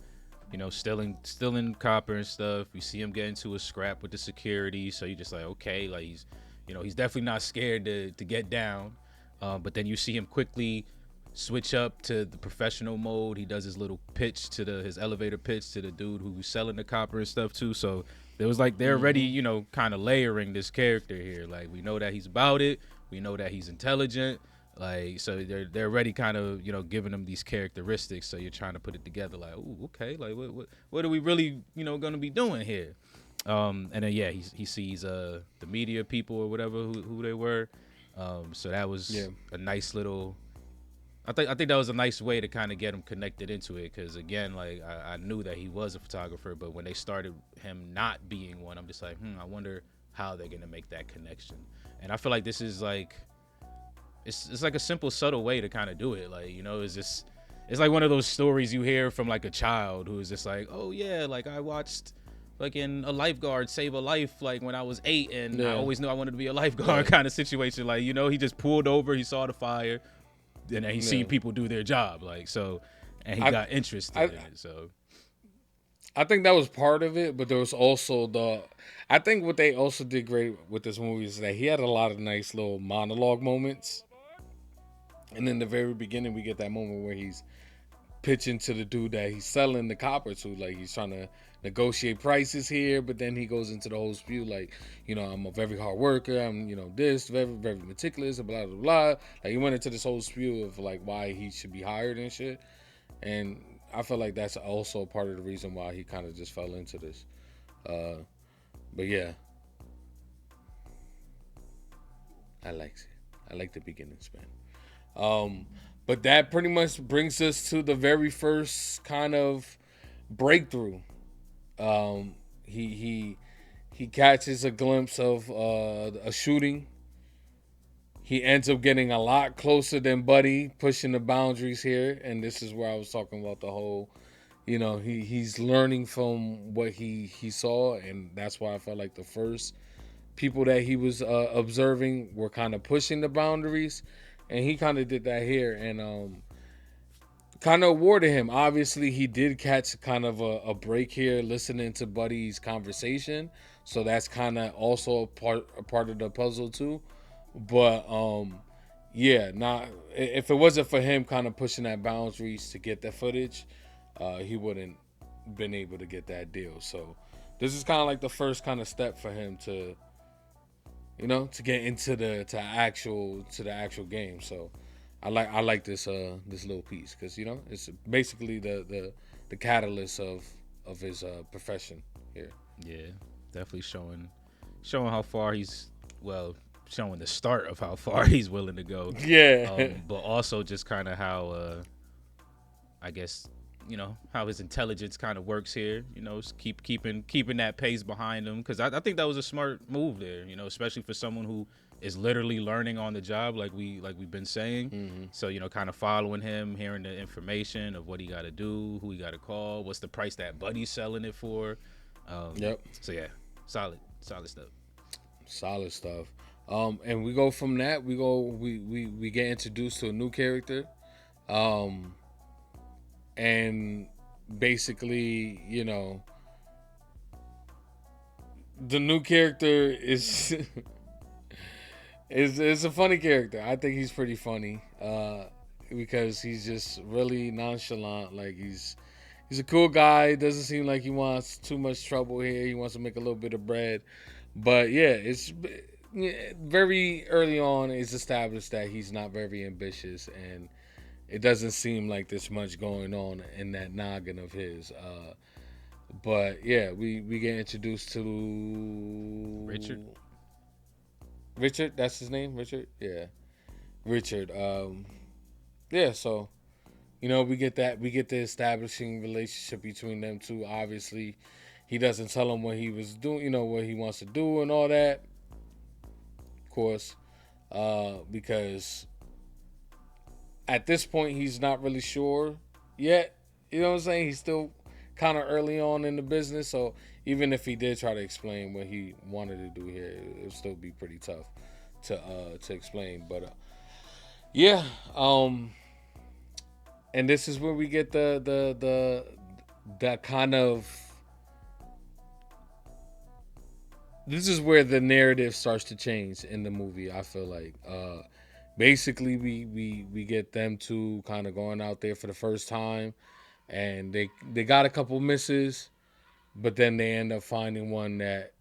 stealing copper and stuff. You see him get into a scrap with the security, so you're just like, okay, like he's definitely not scared to get down. But then you see him quickly switch up to the professional mode. He does his little pitch his elevator pitch to the dude who's selling the copper and stuff too. So there was like, they're already, kind of layering this character here. Like, we know that he's about it. We know that he's intelligent. Like, so they're already kind of, giving him these characteristics. So you're trying to put it together like, ooh, okay, like what are we really, going to be doing here? And then, yeah, he sees the media people or whatever who they were. So that was a nice little, I think that was a nice way to kind of get him connected into it. Because again, like I knew that he was a photographer, but when they started him not being one, I'm just like, I wonder how they're going to make that connection. And I feel like this is like, it's like a simple, subtle way to kind of do it. Like, it's like one of those stories you hear from like a child who is just like, oh yeah, like I watched like in a lifeguard save a life like when I was 8, and I always knew I wanted to be a lifeguard kind of situation. Like, he just pulled over, he saw the fire, and then he seen people do their job. Like, so, and he got interested in it. So I think that was part of it, but there was also I think what they also did great with this movie is that he had a lot of nice little monologue moments. And in the very beginning, we get that moment where he's pitching to the dude that he's selling the copper to. Like, he's trying to negotiate prices here, but then he goes into the whole spew like, I'm a very hard worker. I'm, this, very, very meticulous, and blah, blah, blah. Like, he went into this whole spew of, like, why he should be hired and shit. And I feel like that's also part of the reason why he kind of just fell into this. But, yeah. I like the beginnings, man. But that pretty much brings us to the very first kind of breakthrough. He catches a glimpse of a shooting. He ends up getting a lot closer than Buddy, pushing the boundaries here. And this is where I was talking about the whole, he's learning from what he saw. And that's why I felt like the first people that he was observing were kind of pushing the boundaries. and he kind of did that here, and kind of awarded him. Obviously, he did catch kind of a break here, listening to Buddy's conversation, so that's kind of also a part of the puzzle too. But yeah, not if it wasn't for him kind of pushing that boundaries to get that footage, he wouldn't been able to get that deal. So this is kind of like the first kind of step for him to, to get into the actual game. So I like this this little piece because it's basically the catalyst of his profession here. Yeah, definitely showing how far he's showing the start of how far he's willing to go. Yeah, but also just kind of how I guess how his intelligence kind of works here. Keeping that pace behind him, because I think that was a smart move there. Especially for someone who is literally learning on the job, like we've been saying. Mm-hmm. So kind of following him, hearing the information of what he got to do, who he got to call, what's the price that Buddy's selling it for. Yep. So yeah, solid stuff. Solid stuff. And we go from that. We get introduced to a new character. And basically, the new character is is a funny character. I think he's pretty funny because he's just really nonchalant. Like he's a cool guy. Doesn't seem like he wants too much trouble here. He wants to make a little bit of bread. But yeah, it's very early on. It's established that he's not very ambitious, and it doesn't seem like there's much going on in that noggin of his. But yeah, we get introduced to Richard, that's his name, Richard? Yeah. Richard. Yeah, so we get the establishing relationship between them two. Obviously, he doesn't tell him what he was doing, what he wants to do and all that. Of course, because at this point he's not really sure yet. You know what I'm saying? He's still kind of early on in the business, so even if he did try to explain what he wanted to do here, it would still be pretty tough to explain. But yeah, and this is where we get the kind of, this is where the narrative starts to change in the movie. I feel like basically we get them two kind of going out there for the first time, and they got a couple misses, but then they end up finding one that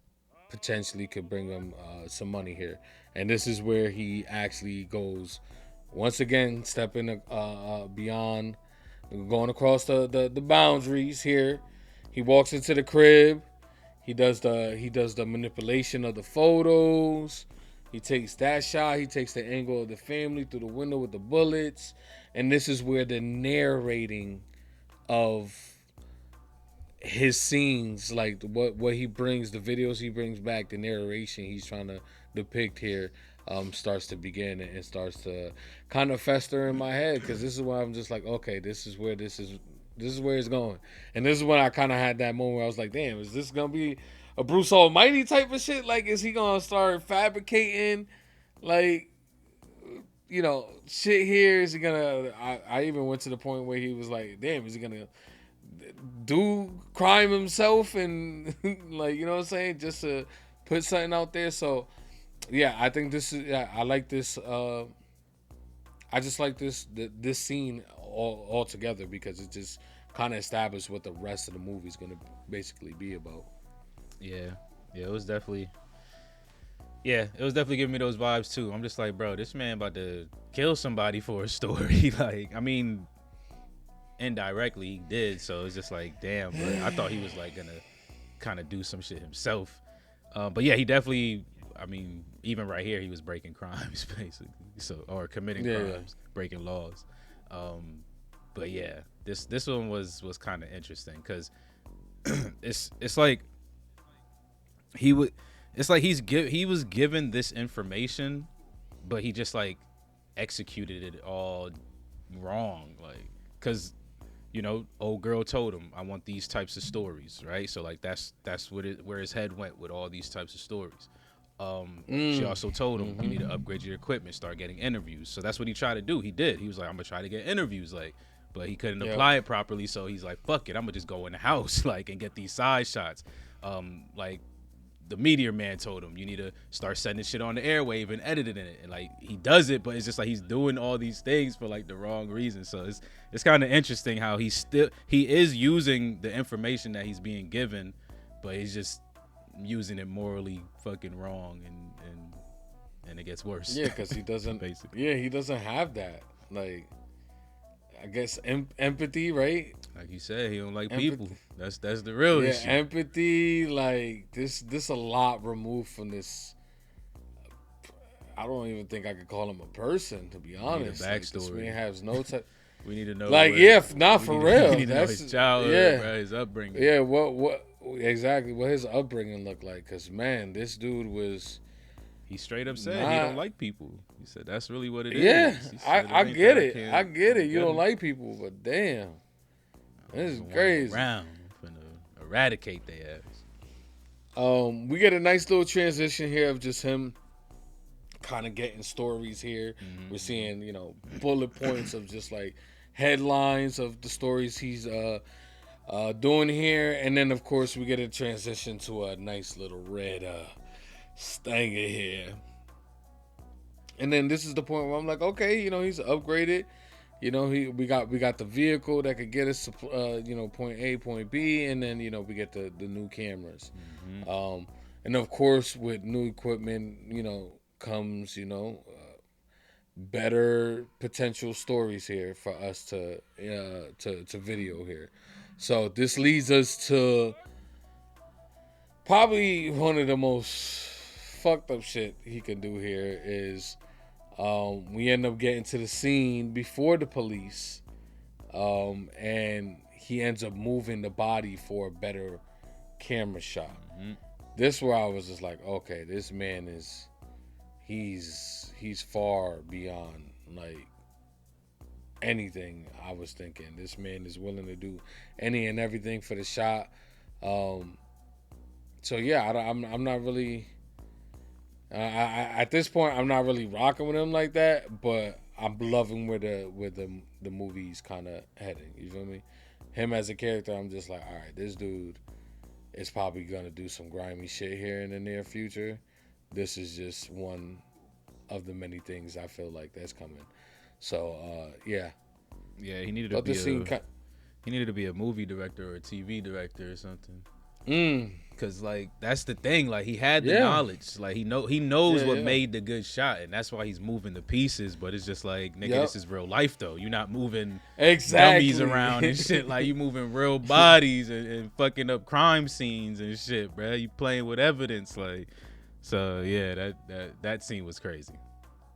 potentially could bring them some money here. And this is where he actually goes once again, stepping beyond, going across the boundaries here. He walks into the crib. He does the manipulation of the photos. He takes that shot. He takes the angle of the family through the window with the bullets. And this is where the narrating of his scenes, like what he brings, the videos he brings back, the narration he's trying to depict here, starts to begin and starts to kind of fester in my head, because this is why I'm just like, okay, this is where it's going. And this is when I kind of had that moment where I was like, damn, is this gonna be a Bruce Almighty type of shit? Like, is he gonna start fabricating, like, shit here? Is he gonna, I even went to the point where he was like, damn, is he gonna do crime himself and like, you know what I'm saying, just to put something out there? So yeah, I think this is, I like this. I just like this scene all together, because it just kind of established what the rest of the movie is gonna basically be about. Yeah, it was definitely giving me those vibes too. I'm just like, bro, this man about to kill somebody for a story. Like, I mean, indirectly he did, so it's just like, damn. But I thought he was like gonna kind of do some shit himself. But yeah, he definitely, I mean, even right here, he was breaking crimes basically, or committing crimes, breaking laws. But yeah, this one was kind of interesting, because it's like he was given this information, but he just like executed it all wrong, like, because old girl told him, I want these types of stories, right? So like that's where his head went with all these types of stories. She also told him, you need to upgrade your equipment, start getting interviews. So that's what he tried to do. He did. He was like, I'm gonna try to get interviews, like, but he couldn't apply it properly. So he's like, fuck it, I'm gonna just go in the house, like, and get these side shots. Like the Meteor Man told him, you need to start sending shit on the airwave and editing it. And like he does it, but it's just like he's doing all these things for like the wrong reason. So it's kind of interesting how he is using the information that he's being given, but he's just using it morally fucking wrong, and it gets worse. Yeah, because he doesn't basically. Yeah, he doesn't have that. Like, I guess empathy, right? Like you said, he don't like people. That's the real issue. Empathy, like this a lot removed from this. I don't even think I could call him a person, to be honest. Backstory. Like, this man has no type. We need to know. Like, not for real. We need to know his childhood, bro, his upbringing. Yeah, what exactly what his upbringing looked like? Because man, this dude was. He straight up said he don't like people. He said that's really what it is. Yeah, I get it. I get it. You don't like people, but damn, this is crazy. Around, I'm finna eradicate their ass. We get a nice little transition here of just him kind of getting stories here. We're seeing, bullet points of just like headlines of the stories he's doing here, and then of course we get a transition to a nice little red Stanger here, and then this is the point where I'm like, okay, he's upgraded. We got the vehicle that could get us to point A, point B, and then we get the new cameras. And of course with new equipment, comes better potential stories here for us to video here. So this leads us to probably one of the most fucked up shit he can do here is we end up getting to the scene before the police, and he ends up moving the body for a better camera shot. This where I was just like, okay, this man is he's far beyond like anything I was thinking. This man is willing to do any and everything for the shot. So yeah, I'm not really at this point I'm not really rocking with him like that, but I'm loving where the movie's kind of heading. You feel me? Him as a character, I'm just like, all right, this dude is probably gonna do some grimy shit here in the near future. This is just one of the many things I feel like that's coming. So yeah. Yeah, he needed to be a movie director or a TV director or something. Cause like that's the thing, like he had the knowledge, like he knows what made the good shot, and that's why he's moving the pieces. But it's just like, nigga, this is real life though. You're not moving dummies around and shit. Like you moving real bodies and fucking up crime scenes and shit, bro. You playing with evidence, like. So yeah, that scene was crazy.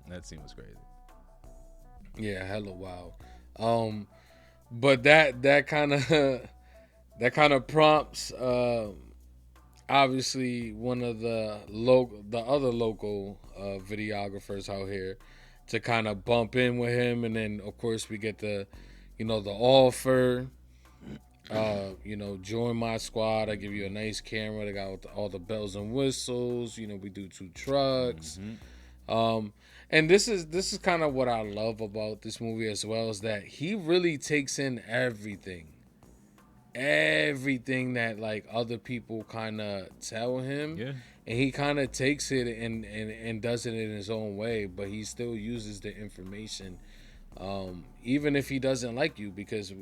That scene was crazy. Yeah, hella wild. But that kind of prompts obviously one of the other local videographers out here to kind of bump in with him, and then of course we get the offer. Join my squad. I give you a nice camera. They got all the bells and whistles. We do 2 trucks. And this is kind of what I love about this movie as well, is that he really takes in everything that like other people kind of tell him, and he kind of takes it and does it in his own way, but he still uses the information. Even if he doesn't like you, because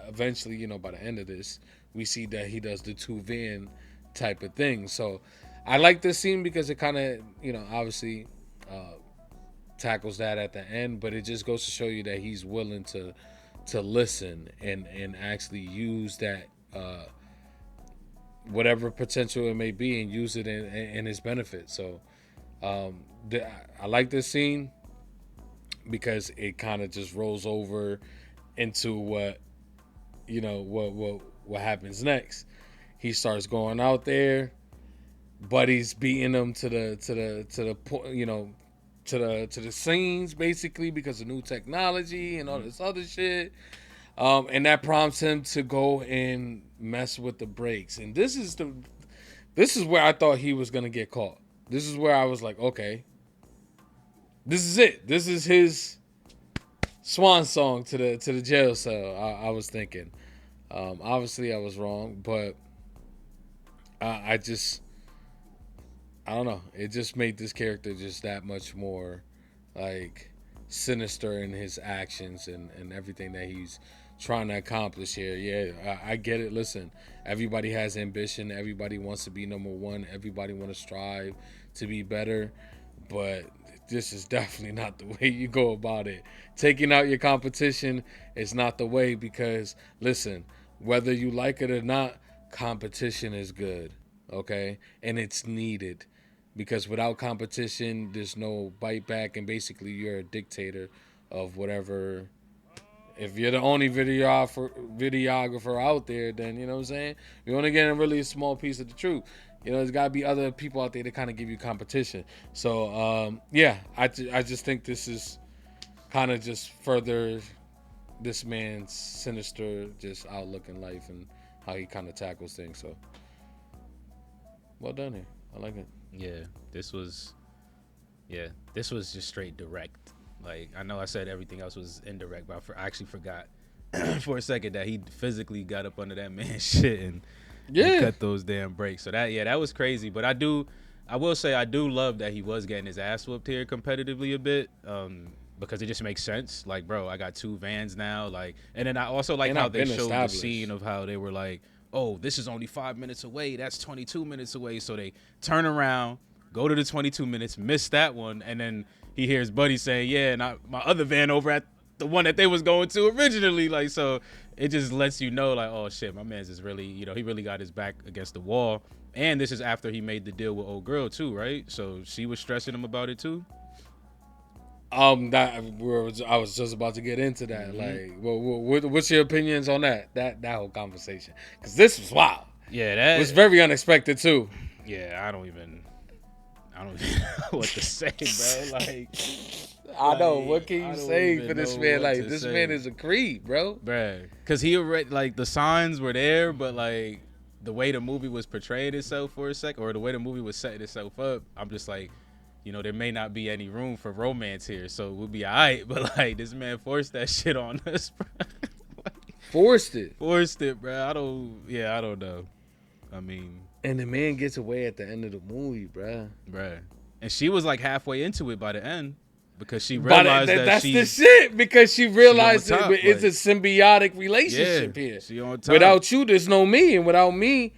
eventually, by the end of this, we see that he does the 2 van type of thing. So I like this scene because it kind of, obviously tackles that at the end, but it just goes to show you that he's willing to listen and actually use that whatever potential it may be and use it in his benefit. So I like this scene because it kind of just rolls over into what happens next. He starts going out there, Buddy's beating him to the scenes basically because of new technology and all this other shit, and that prompts him to go and mess with the brakes. And this is where I thought he was gonna get caught. This is where I was like, okay, this is it. This is his swan song to the jail cell. I was thinking. Obviously, I was wrong, but I don't know. It just made this character just that much more like sinister in his actions and everything that he's trying to accomplish here. Yeah, I get it. Listen, everybody has ambition. Everybody wants to be number one. Everybody want to strive to be better. But this is definitely not the way you go about it. Taking out your competition is not the way, because, listen, whether you like it or not, competition is good, okay? And it's needed, because without competition, there's no bite back, and basically you're a dictator of whatever. If you're the only videographer out there, then, you know what I'm saying, you're only getting really a small piece of the truth. You know, there's got to be other people out there to kind of give you competition. So, yeah, I just think this is kind of just further this man's sinister just outlook in life and how he kind of tackles things. So, well done here. I like it. Yeah, this was just straight direct. Like, I know I said everything else was indirect, but I actually forgot for a second that he physically got up under that man's shit and cut those damn brakes. So that was crazy. But I will say I do love that he was getting his ass whooped here competitively a bit, because it just makes sense. Like, bro, I got 2 vans now. Like, and then I also like how they showed the scene of how they were like, oh, this is only 5 minutes away. That's 22 minutes away. So they turn around, go to the 22 minutes, miss that one, and then he hears Buddy saying, yeah, and my other van over at the one that they was going to originally. Like, so it just lets you know, like, oh shit, my man's is really, you know, he really got his back against the wall. And this is after he made the deal with old girl too, right? So she was stressing him about it too. I was just about to get into that. Like, what's your opinions on that whole conversation? Because this was wild. Yeah, that was very unexpected too. Yeah, I don't even know what to say, bro. Like, I know. What can you say for this man? Like, this man is a creep, bro. Bruh. Because he already, like, the signs were there, but, like, the way the movie was portraying itself for a second, or the way the movie was setting itself up, I'm just like, you know, there may not be any room for romance here, so we'll be all right. But, like, this man forced that shit on us, bro. Forced it, bro. I don't know. I mean, and the man gets away at the end of the movie, bruh. And she was like halfway into it by the end, because she realized that's the shit. Because she realized it's a symbiotic relationship here. She on top. Without you, there's no me, and without me,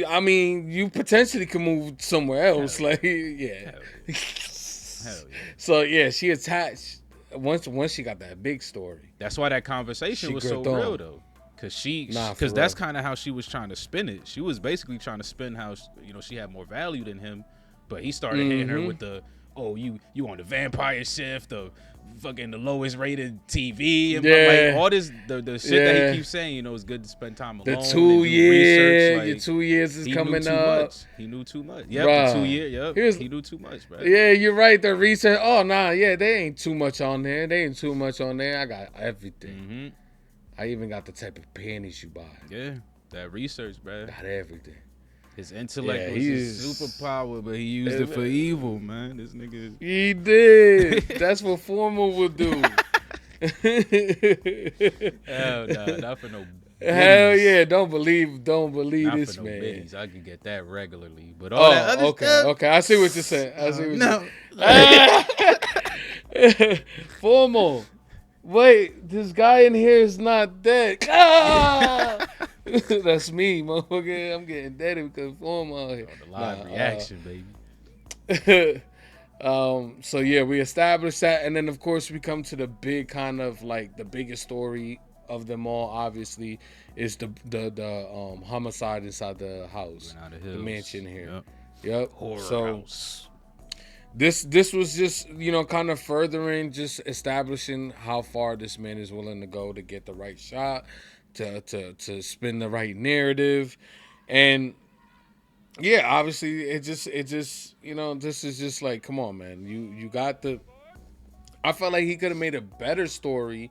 I mean, you potentially can move somewhere else. Hell yeah. Hell yeah. So yeah, she attached once she got that big story. That's why that conversation was so real though. Because that's kind of how she was trying to spin it. She was basically trying to spin how, you know, she had more value than him, but he started hitting her with the, oh, you on the vampire shift, the fucking the lowest rated TV, and like all this the shit that he keeps saying. You know, it's good to spend time alone. The 2 years, your 2 years is coming up. He knew too much. Yep, the 2 year. Yep, he knew too much, bro. Yeah, you're right. The research. Oh nah, yeah, they ain't too much on there. I got everything. I even got the type of panties you buy. Yeah, that research, bro. Got everything. His intellect was his superpower, but he used it for evil, man. This nigga. He did. That's what Formal would do. Hell nah, not for no bitties. Hell yeah, don't believe not this for no man. Bitties. I can get that regularly, but all that other stuff. Okay. I see what you're saying. Formal. Wait, this guy in here is not dead. That's me, motherfucker. I'm getting dead because Formal here. The live reaction, baby. So yeah, we established that, and then of course we come to the big kind of like the biggest story of them all. Obviously, is the homicide inside the house, the mansion here. Yep. Horror house. This was just, you know, kind of furthering, just establishing how far this man is willing to go to get the right shot, to spin the right narrative, and yeah, obviously it just you know, this is just like, come on, man, you got the. I felt like he could have made a better story,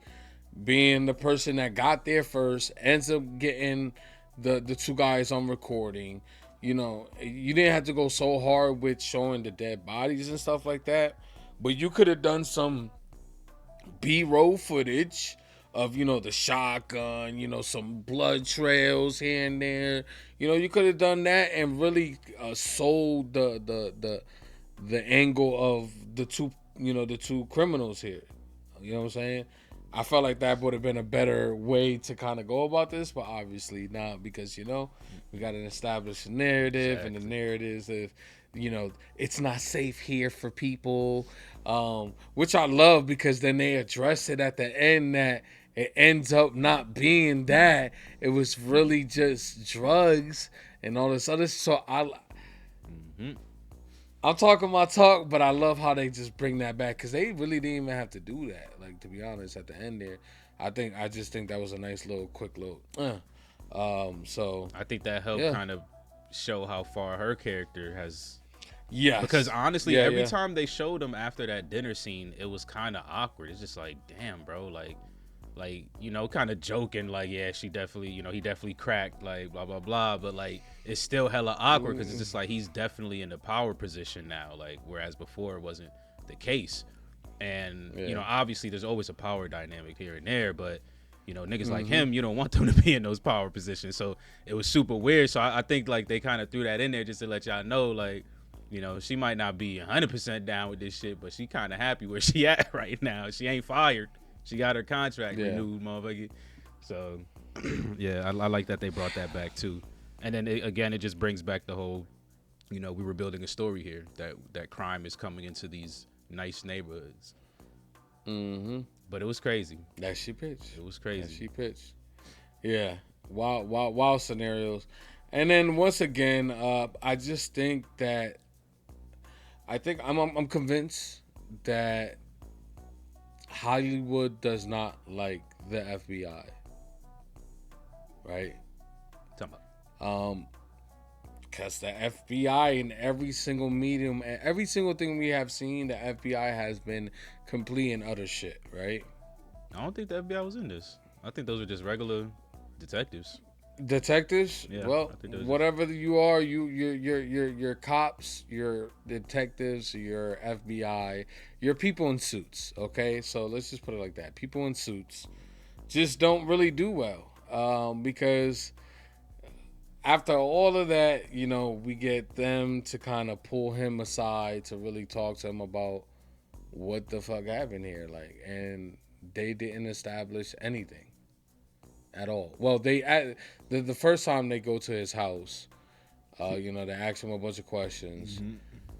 being the person that got there first, ends up getting the 2 guys on recording. you know, you didn't have to go so hard with showing the dead bodies and stuff like that, but you could have done some B-roll footage of, you know, the shotgun, you know, some blood trails here and there. You know, you could have done that and really sold the angle of the two criminals here. You know what I'm saying? I felt like that would have been a better way to kind of go about this, but obviously not, because, you know, we got an established narrative, and the narratives of, you know, it's not safe here for people, which I love, because then they address it at the end that it ends up not being that. It was really just drugs and all this other. So I'm talking my talk, but I love how they just bring that back, because they really didn't even have to do that. Like, to be honest, at the end there, I just think that was a nice little quick little. So I think that helped kind of show how far her character has. Yeah. Because honestly, every time they showed him after that dinner scene, it was kind of awkward. It's just like, damn, bro, like, you know, kind of joking, like, yeah, she definitely, you know, he definitely cracked, like, blah, blah, blah. But, like, it's still hella awkward, because it's just like he's definitely in the power position now, like, whereas before it wasn't the case. And, you know, obviously there's always a power dynamic here and there, but, you know, niggas like him, you don't want them to be in those power positions. So it was super weird. So I think, like, they kind of threw that in there just to let y'all know, like, you know, she might not be 100% down with this shit, but she kind of happy where she at right now. She ain't fired. She got her contract renewed, motherfucker. So, yeah, I like that they brought that back, too. And then, it just brings back the whole, you know, we were building a story here that crime is coming into these nice neighborhoods. But it was crazy. That she pitched. It was crazy. That she pitched. Yeah. Wild scenarios. And then, once again, I just think that I'm convinced that Hollywood does not like the FBI, right? Because the FBI in every single medium, every single thing we have seen, the FBI has been complete and utter shit, right? I don't think the FBI was in this. I think those are just regular detectives. Yeah, well, whatever you are, you're cops, you're detectives, you're FBI, you're people in suits. Okay, so let's just put it like that. People in suits just don't really do well, because after all of that, you know, we get them to kind of pull him aside to really talk to him about what the fuck happened here, like, and they didn't establish anything at all. Well, the first time they go to his house, you know, they ask him a bunch of questions,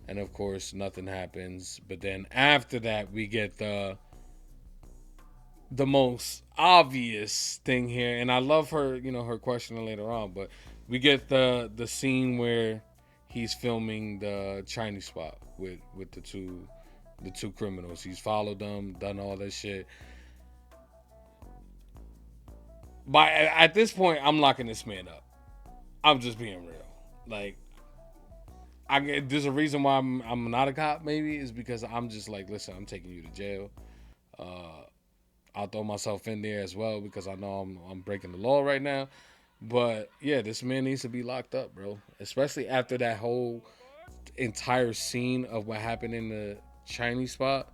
and of course nothing happens. But then after that, we get the most obvious thing here, and I love her, you know, her questioning later on. But we get the scene where he's filming the Chinese spot with the two criminals. He's followed them, done all that shit. But at this point, I'm locking this man up. I'm just being real. Like, there's a reason why I'm not a cop, maybe, is because I'm just like, listen, I'm taking you to jail. I'll throw myself in there as well, because I know I'm breaking the law right now. But yeah, this man needs to be locked up, bro. Especially after that whole entire scene of what happened in the Chinese spot.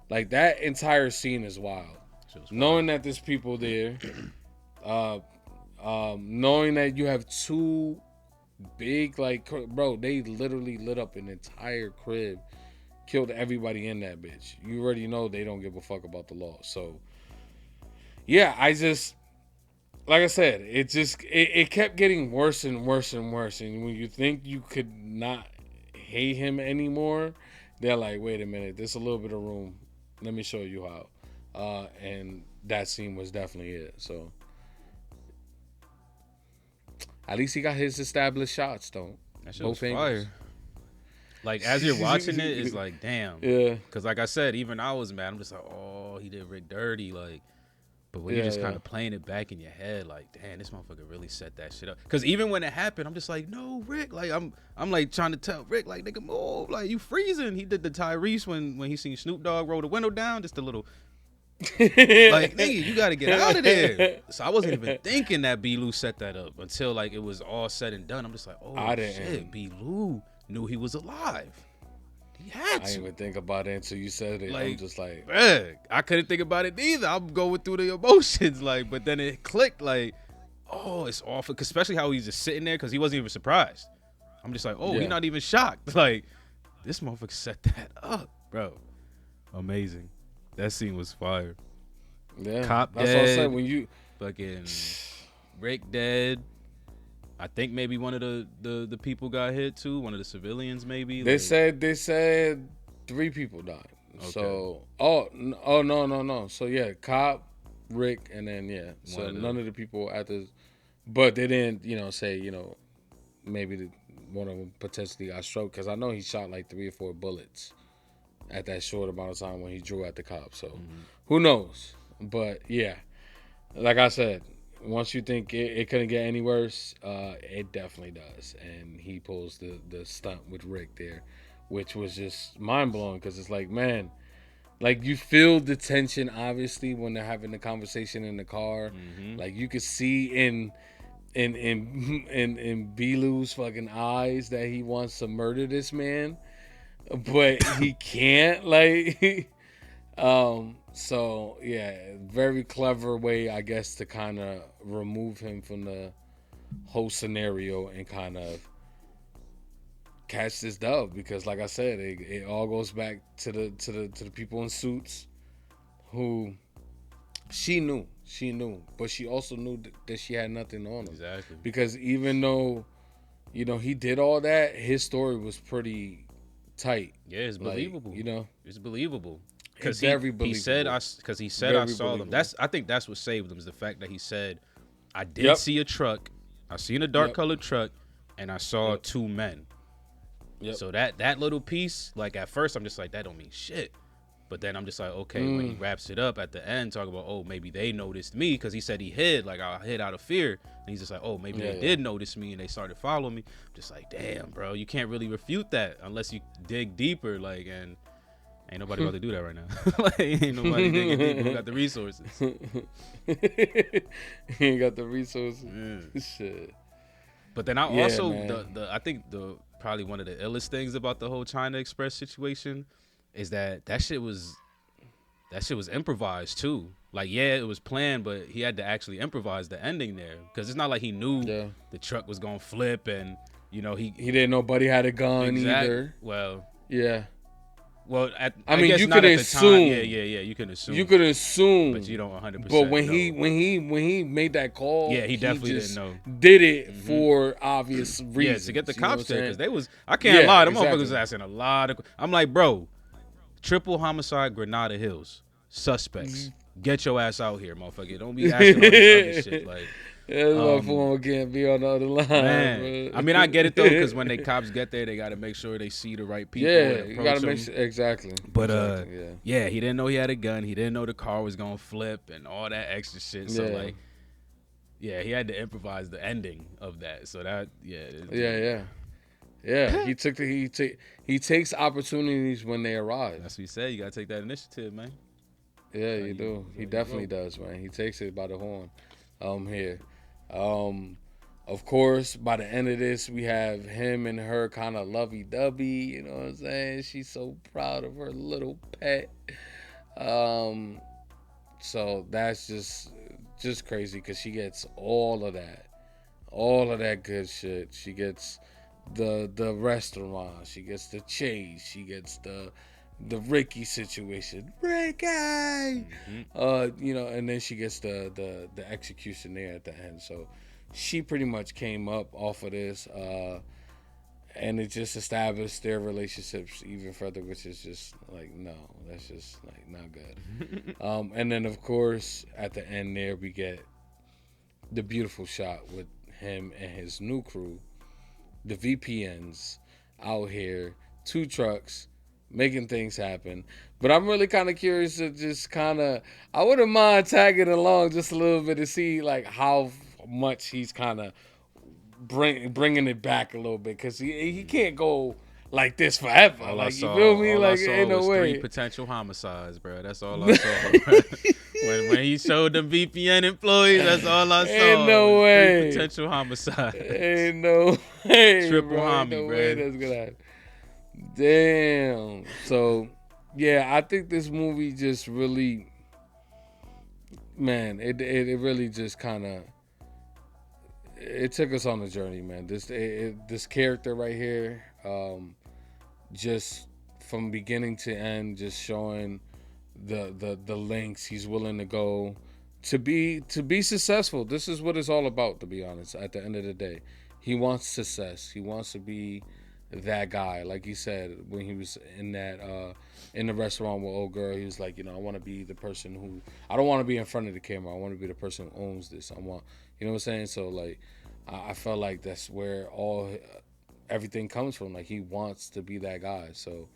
Like, that entire scene is wild. Knowing that there's people there. Knowing that you have two big, like, bro, they literally lit up an entire crib, killed everybody in that bitch. You already know they don't give a fuck about the law. So yeah, like I said, it kept getting worse and worse and worse. And when you think you could not hate him anymore, they're like, wait a minute, there's a little bit of room. Let me show you how. And that scene was definitely it. So at least he got his established shots, though. That shit was fire. Like, as you're watching it, it's like, damn. Yeah. Because, like I said, even I was mad. I'm just like, oh, he did Rick dirty. Like, but when you're just kind of playing it back in your head, like, damn, this motherfucker really set that shit up. Because even when it happened, I'm just like, no, Rick. Like, I'm like trying to tell Rick, like, nigga, move. Like, you freezing. He did the Tyrese when he seen Snoop Dogg roll the window down. Just a little Like, nigga, you gotta get out of there. So I wasn't even thinking that B. Lou set that up until like it was all said and done. I'm just like, oh shit, B. Lou knew he was alive. He had to. I didn't even think about it until you said it. Like, I'm just like, bruh, I couldn't think about it either. I'm going through the emotions, like, but then it clicked, like, oh, it's awful. Especially how he's just sitting there because he wasn't even surprised. I'm just like, oh, he's not even shocked. Like, this motherfucker set that up, bro. Amazing. That scene was fire. Yeah, Cop that's dead. what I said when you fucking Rick dead. I think maybe one of the people got hit too. One of the civilians maybe. They said 3 people died. Okay. So no. So yeah, cop, Rick, and then so none of the people at the, but they didn't say maybe one of them potentially got struck because I know he shot like 3 or 4 bullets at that short amount of time when he drew at the cop. So who knows? But yeah, like I said, once you think it couldn't get any worse, it definitely does. And he pulls the stunt with Rick there, which was just mind blowing because it's like, man, like you feel the tension obviously when they're having the conversation in the car. Like you could see in B. Lou's fucking eyes that he wants to murder this man, but he can't. Like, so yeah, very clever way, I guess, to kind of remove him from the whole scenario and kind of catch this dove because, like I said, it all goes back to the people in suits who she knew, but she also knew that she had nothing on him. Exactly. Because even though he did all that, his story was pretty tight. Yeah, it's believable. It's believable. Because he said I saw them. I think that's what saved them is the fact that he said I did see a truck, I seen a dark colored truck, and I saw 2 men. So that little piece, like at first I'm just like that don't mean shit, but then I'm just like okay when he wraps it up at the end talking about oh maybe they noticed me because he said he hid like I hid out of fear and he's just like oh maybe they did notice me and they started following me. I'm just like damn bro, you can't really refute that unless you dig deeper like and. Ain't nobody about to do that right now. Like, ain't nobody digging deep who got the resources. He ain't got the resources. Shit. But then I also I think probably one of the illest things about the whole China Express situation is that shit was improvised too. Like it was planned, but he had to actually improvise the ending there because it's not like he knew the truck was gonna flip and he didn't know Buddy had a gun either. Well, yeah. Well, I mean, you could assume. Yeah. You can assume. You could assume, but you don't 100%. But when he made that call, he definitely didn't know. Did it for obvious reasons. Yeah, to get the cops there because I can't lie, the motherfuckers was asking a lot of. I'm like, bro, triple homicide, Granada Hills, suspects. Get your ass out here, motherfucker. Don't be asking all this other shit like. Yeah, my phone can't be on the other line. Man. I mean, I get it though, because when the cops get there, they got to make sure they see the right people. Yeah, you got to make sure exactly. But he didn't know he had a gun. He didn't know the car was gonna flip and all that extra shit. So he had to improvise the ending of that. So that he takes opportunities when they arrive. That's what he said. You gotta take that initiative, man. Yeah, you do. He definitely does, man. He takes it by the horn. Here. Of course, by the end of this, we have him and her kind of lovey-dovey, you know what I'm saying? She's so proud of her little pet. So that's just crazy because she gets all of that good shit. She gets the restaurant, she gets the chase, she gets the Ricky situation, Ricky, and then she gets the execution there at the end. So she pretty much came up off of this, and it just established their relationships even further, which is just like no, that's just like not good. And then of course at the end there we get the beautiful shot with him and his new crew, the VPNs out here, 2 trucks. Making things happen. But I'm really kind of curious to just I wouldn't mind tagging along just a little bit to see like how much he's kind of bringing it back a little bit because he can't go like this forever. All like I saw, you feel me? all Like I saw ain't no was way. 3 potential homicides, bro. That's all I saw. Bro. when he showed the VPN employees, that's all I saw. Ain't no was way. 3 potential homicides. Ain't no way. Triple bro. homie, ain't no bro. way that's gonna happen. Damn. So yeah, I think this movie just really, man, it really just kind of. It took us on a journey, man. This character right here, just from beginning to end, just showing the lengths he's willing to go to be successful. This is what it's all about, to be honest. At the end of the day, he wants success. He wants to be that guy, like he said when he was in that in the restaurant with old girl. He was like, I want to be the person who, I don't want to be in front of the camera. I want to be the person who owns this. I want, you know what I'm saying? So like, I felt like that's where everything comes from. Like he wants to be that guy. So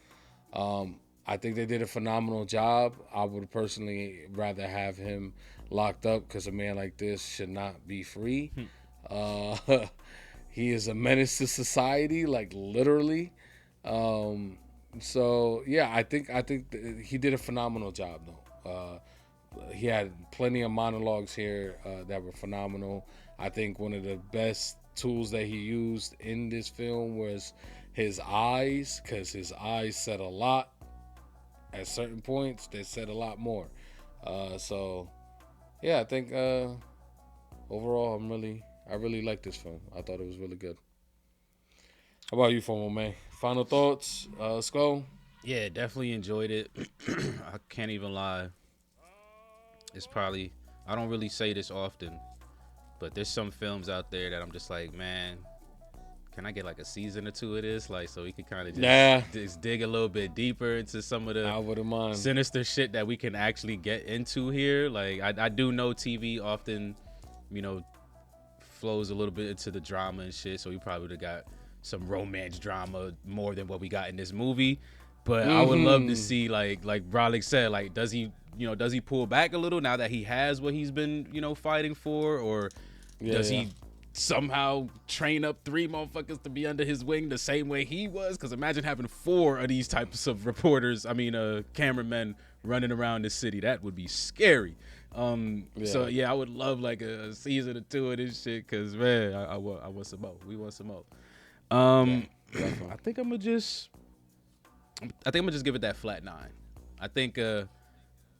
I think they did a phenomenal job. I would personally rather have him locked up because a man like this should not be free. He is a menace to society, like literally. So yeah, I think he did a phenomenal job though. He had plenty of monologues here that were phenomenal. I think one of the best tools that he used in this film was his eyes, because his eyes said a lot. At certain points, they said a lot more. So yeah, I think overall, I really like this film. I thought it was really good. How about you, Formal Man? Final thoughts? Let's go. Yeah, definitely enjoyed it. I can't even lie. It's probably, I don't really say this often, but there's some films out there that I'm just like, man, can I get like a season or 2 of this? Like, so we can kind of just dig a little bit deeper into some of the sinister shit that we can actually get into here. Like, I do know TV often, flows a little bit into the drama and shit. So we probably would have got some romance drama more than what we got in this movie. But I would love to see, like Brolic said, like, does he pull back a little now that he has what he's been, fighting for? Or does he somehow train up 3 motherfuckers to be under his wing the same way he was? Because imagine having 4 of these types of cameramen running around the city. That would be scary. So yeah, I would love like a season or 2 of this shit, because man, I want some more. We want some more. I think I'm gonna just give it that flat 9. I think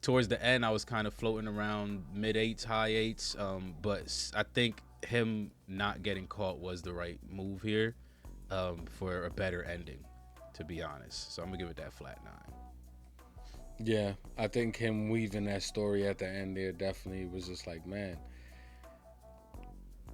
towards the end I was kind of floating around mid-8s, high 8s, but I think him not getting caught was the right move here for a better ending, to be honest. So I'm gonna give it that flat 9. Yeah, I think him weaving that story at the end there definitely was just like, man,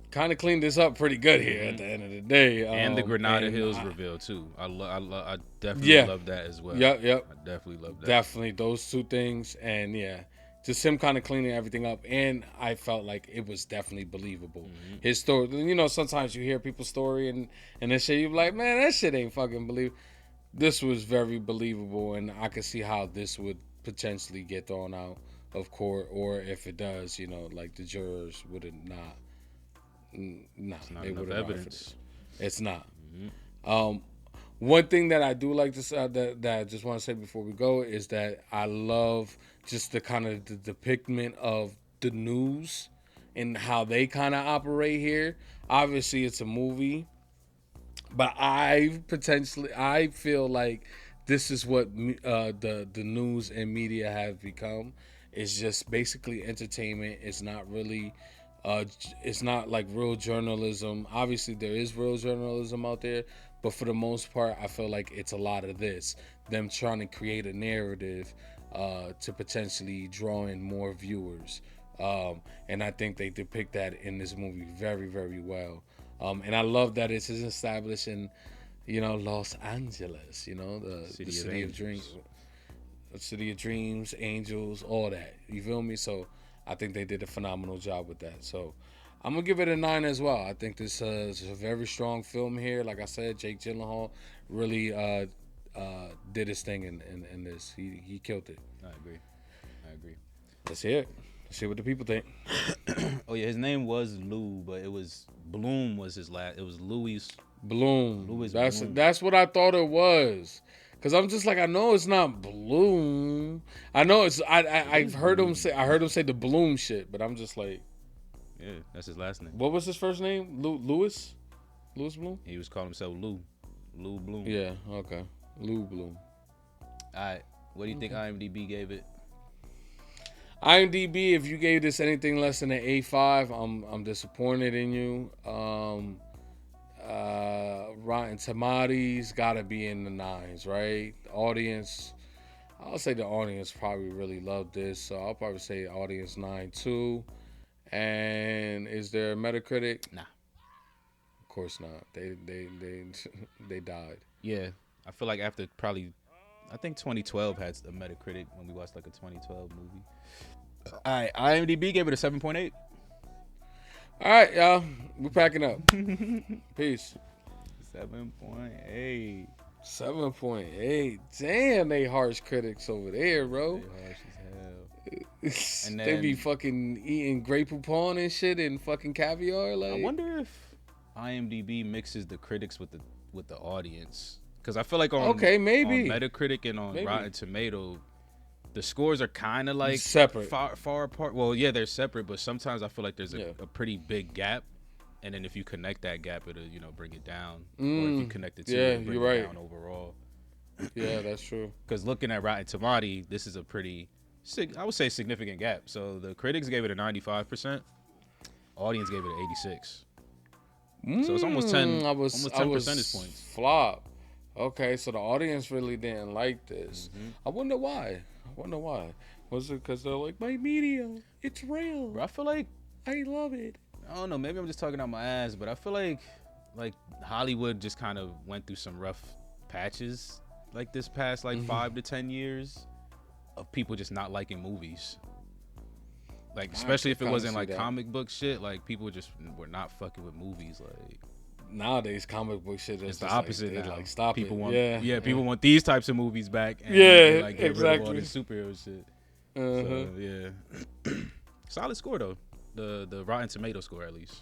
kind of cleaned this up pretty good here at the end of the day. And the Granada Hills reveal too. I definitely love that as well. Yep. I definitely love that. Definitely those 2 things, and yeah, just him kind of cleaning everything up, and I felt like it was definitely believable. His story, sometimes you hear people's story and that shit, you're like, man, that shit ain't fucking believable. This was very believable, and I could see how this would potentially get thrown out of court, or if it does, like the jurors would have not. They would have evidence. It's not. One thing that I do like to say that I just want to say before we go is that I love just the kind of the depiction of the news and how they kind of operate here. Obviously, it's a movie, but I feel like this is what the news and media have become. It's just basically entertainment. It's not really. It's not like real journalism. Obviously, there is real journalism out there, but for the most part, I feel like it's a lot of this. Them trying to create a narrative to potentially draw in more viewers. And I think they depict that in this movie very, very well. And I love that it's established in, Los Angeles, the city of dreams. The city of dreams, angels, all that. You feel me? So I think they did a phenomenal job with that. So I'm going to give it a 9 as well. I think this is a very strong film here. Like I said, Jake Gyllenhaal really did his thing in this. He killed it. I agree. Let's hear it. See what the people think. Oh yeah, his name was Lou, but it was Bloom was his last. It was Louis Bloom. Louis That's Bloom. that's what I thought it was. Cause I'm just like, I know it's not Bloom. I know it's I've heard him say the Bloom shit, but I'm just like, yeah, that's his last name. What was his first name? Louis Bloom? He was calling himself Lou Bloom. Yeah, okay. Lou Bloom. Alright. What do you think IMDb gave it? IMDb, if you gave this anything less than an A5, I'm disappointed in you. Rotten Tomatoes gotta be in the 9s, right? Audience, I'll say the audience probably really loved this, so I'll probably say audience 9 too. And is there a Metacritic? Nah. Of course not. They died. Yeah, I feel like after probably, I think 2012 had a Metacritic when we watched like a 2012 movie. All right, IMDb gave it a 7.8. All right, y'all, we're packing up. Peace. 7.8. 7.8. Damn, they harsh critics over there, bro. They harsh as hell. And they be fucking eating Grey Poupon and shit and fucking caviar. Like, I wonder if IMDb mixes the critics with the audience, because I feel like on maybe on Metacritic and on Rotten Tomato, the scores are kind of like separate, far apart. Well, yeah, they're separate, but sometimes I feel like there's a pretty big gap, and then if you connect that gap, it'll bring it down. Or if you connect the two, it'll bring it down overall. Yeah, that's true. Because looking at Rotten Tomatoes, this is a pretty, I would say, significant gap. So the critics gave it a 95%, audience gave it an 86. So it's almost 10 percentage points. Flop. Okay, so the audience really didn't like this. I wonder why. Was it because they're like, my media, it's real. Bro, I feel like I love it. I don't know, maybe I'm just talking out my ass, but I feel like Hollywood just kind of went through some rough patches like this past 5 to 10 years of people just not liking movies. Like, especially if it wasn't like comic book shit, like people just were not fucking with movies. Like nowadays, comic book shit is it's the opposite. Like, now. Like stop people it. Want people want these types of movies back. And like get rid of all this superhero shit. So yeah, solid score though. The Rotten Tomato score at least.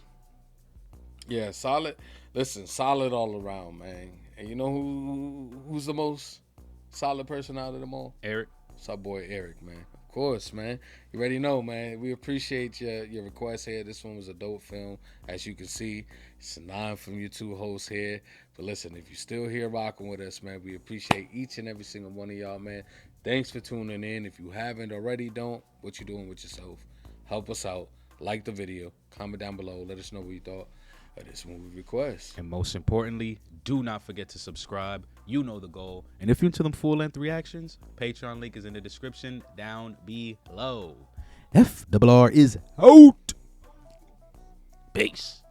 Yeah, solid. Listen, solid all around, man. And you know who's the most solid person out of them all? Eric. It's our boy Eric, man. Of course, man. You already know, man. We appreciate your request here. This one was a dope film. As you can see, it's a 9 from you two hosts here. But listen, if you're still here rocking with us, man, we appreciate each and every single one of y'all, man. Thanks for tuning in. If you haven't already, what you doing with yourself? Help us out. Like the video. Comment down below. Let us know what you thought of this movie request. And most importantly, do not forget to subscribe. You know the goal. And if you're into them full-length reactions, Patreon link is in the description down below. FRR is out. Peace.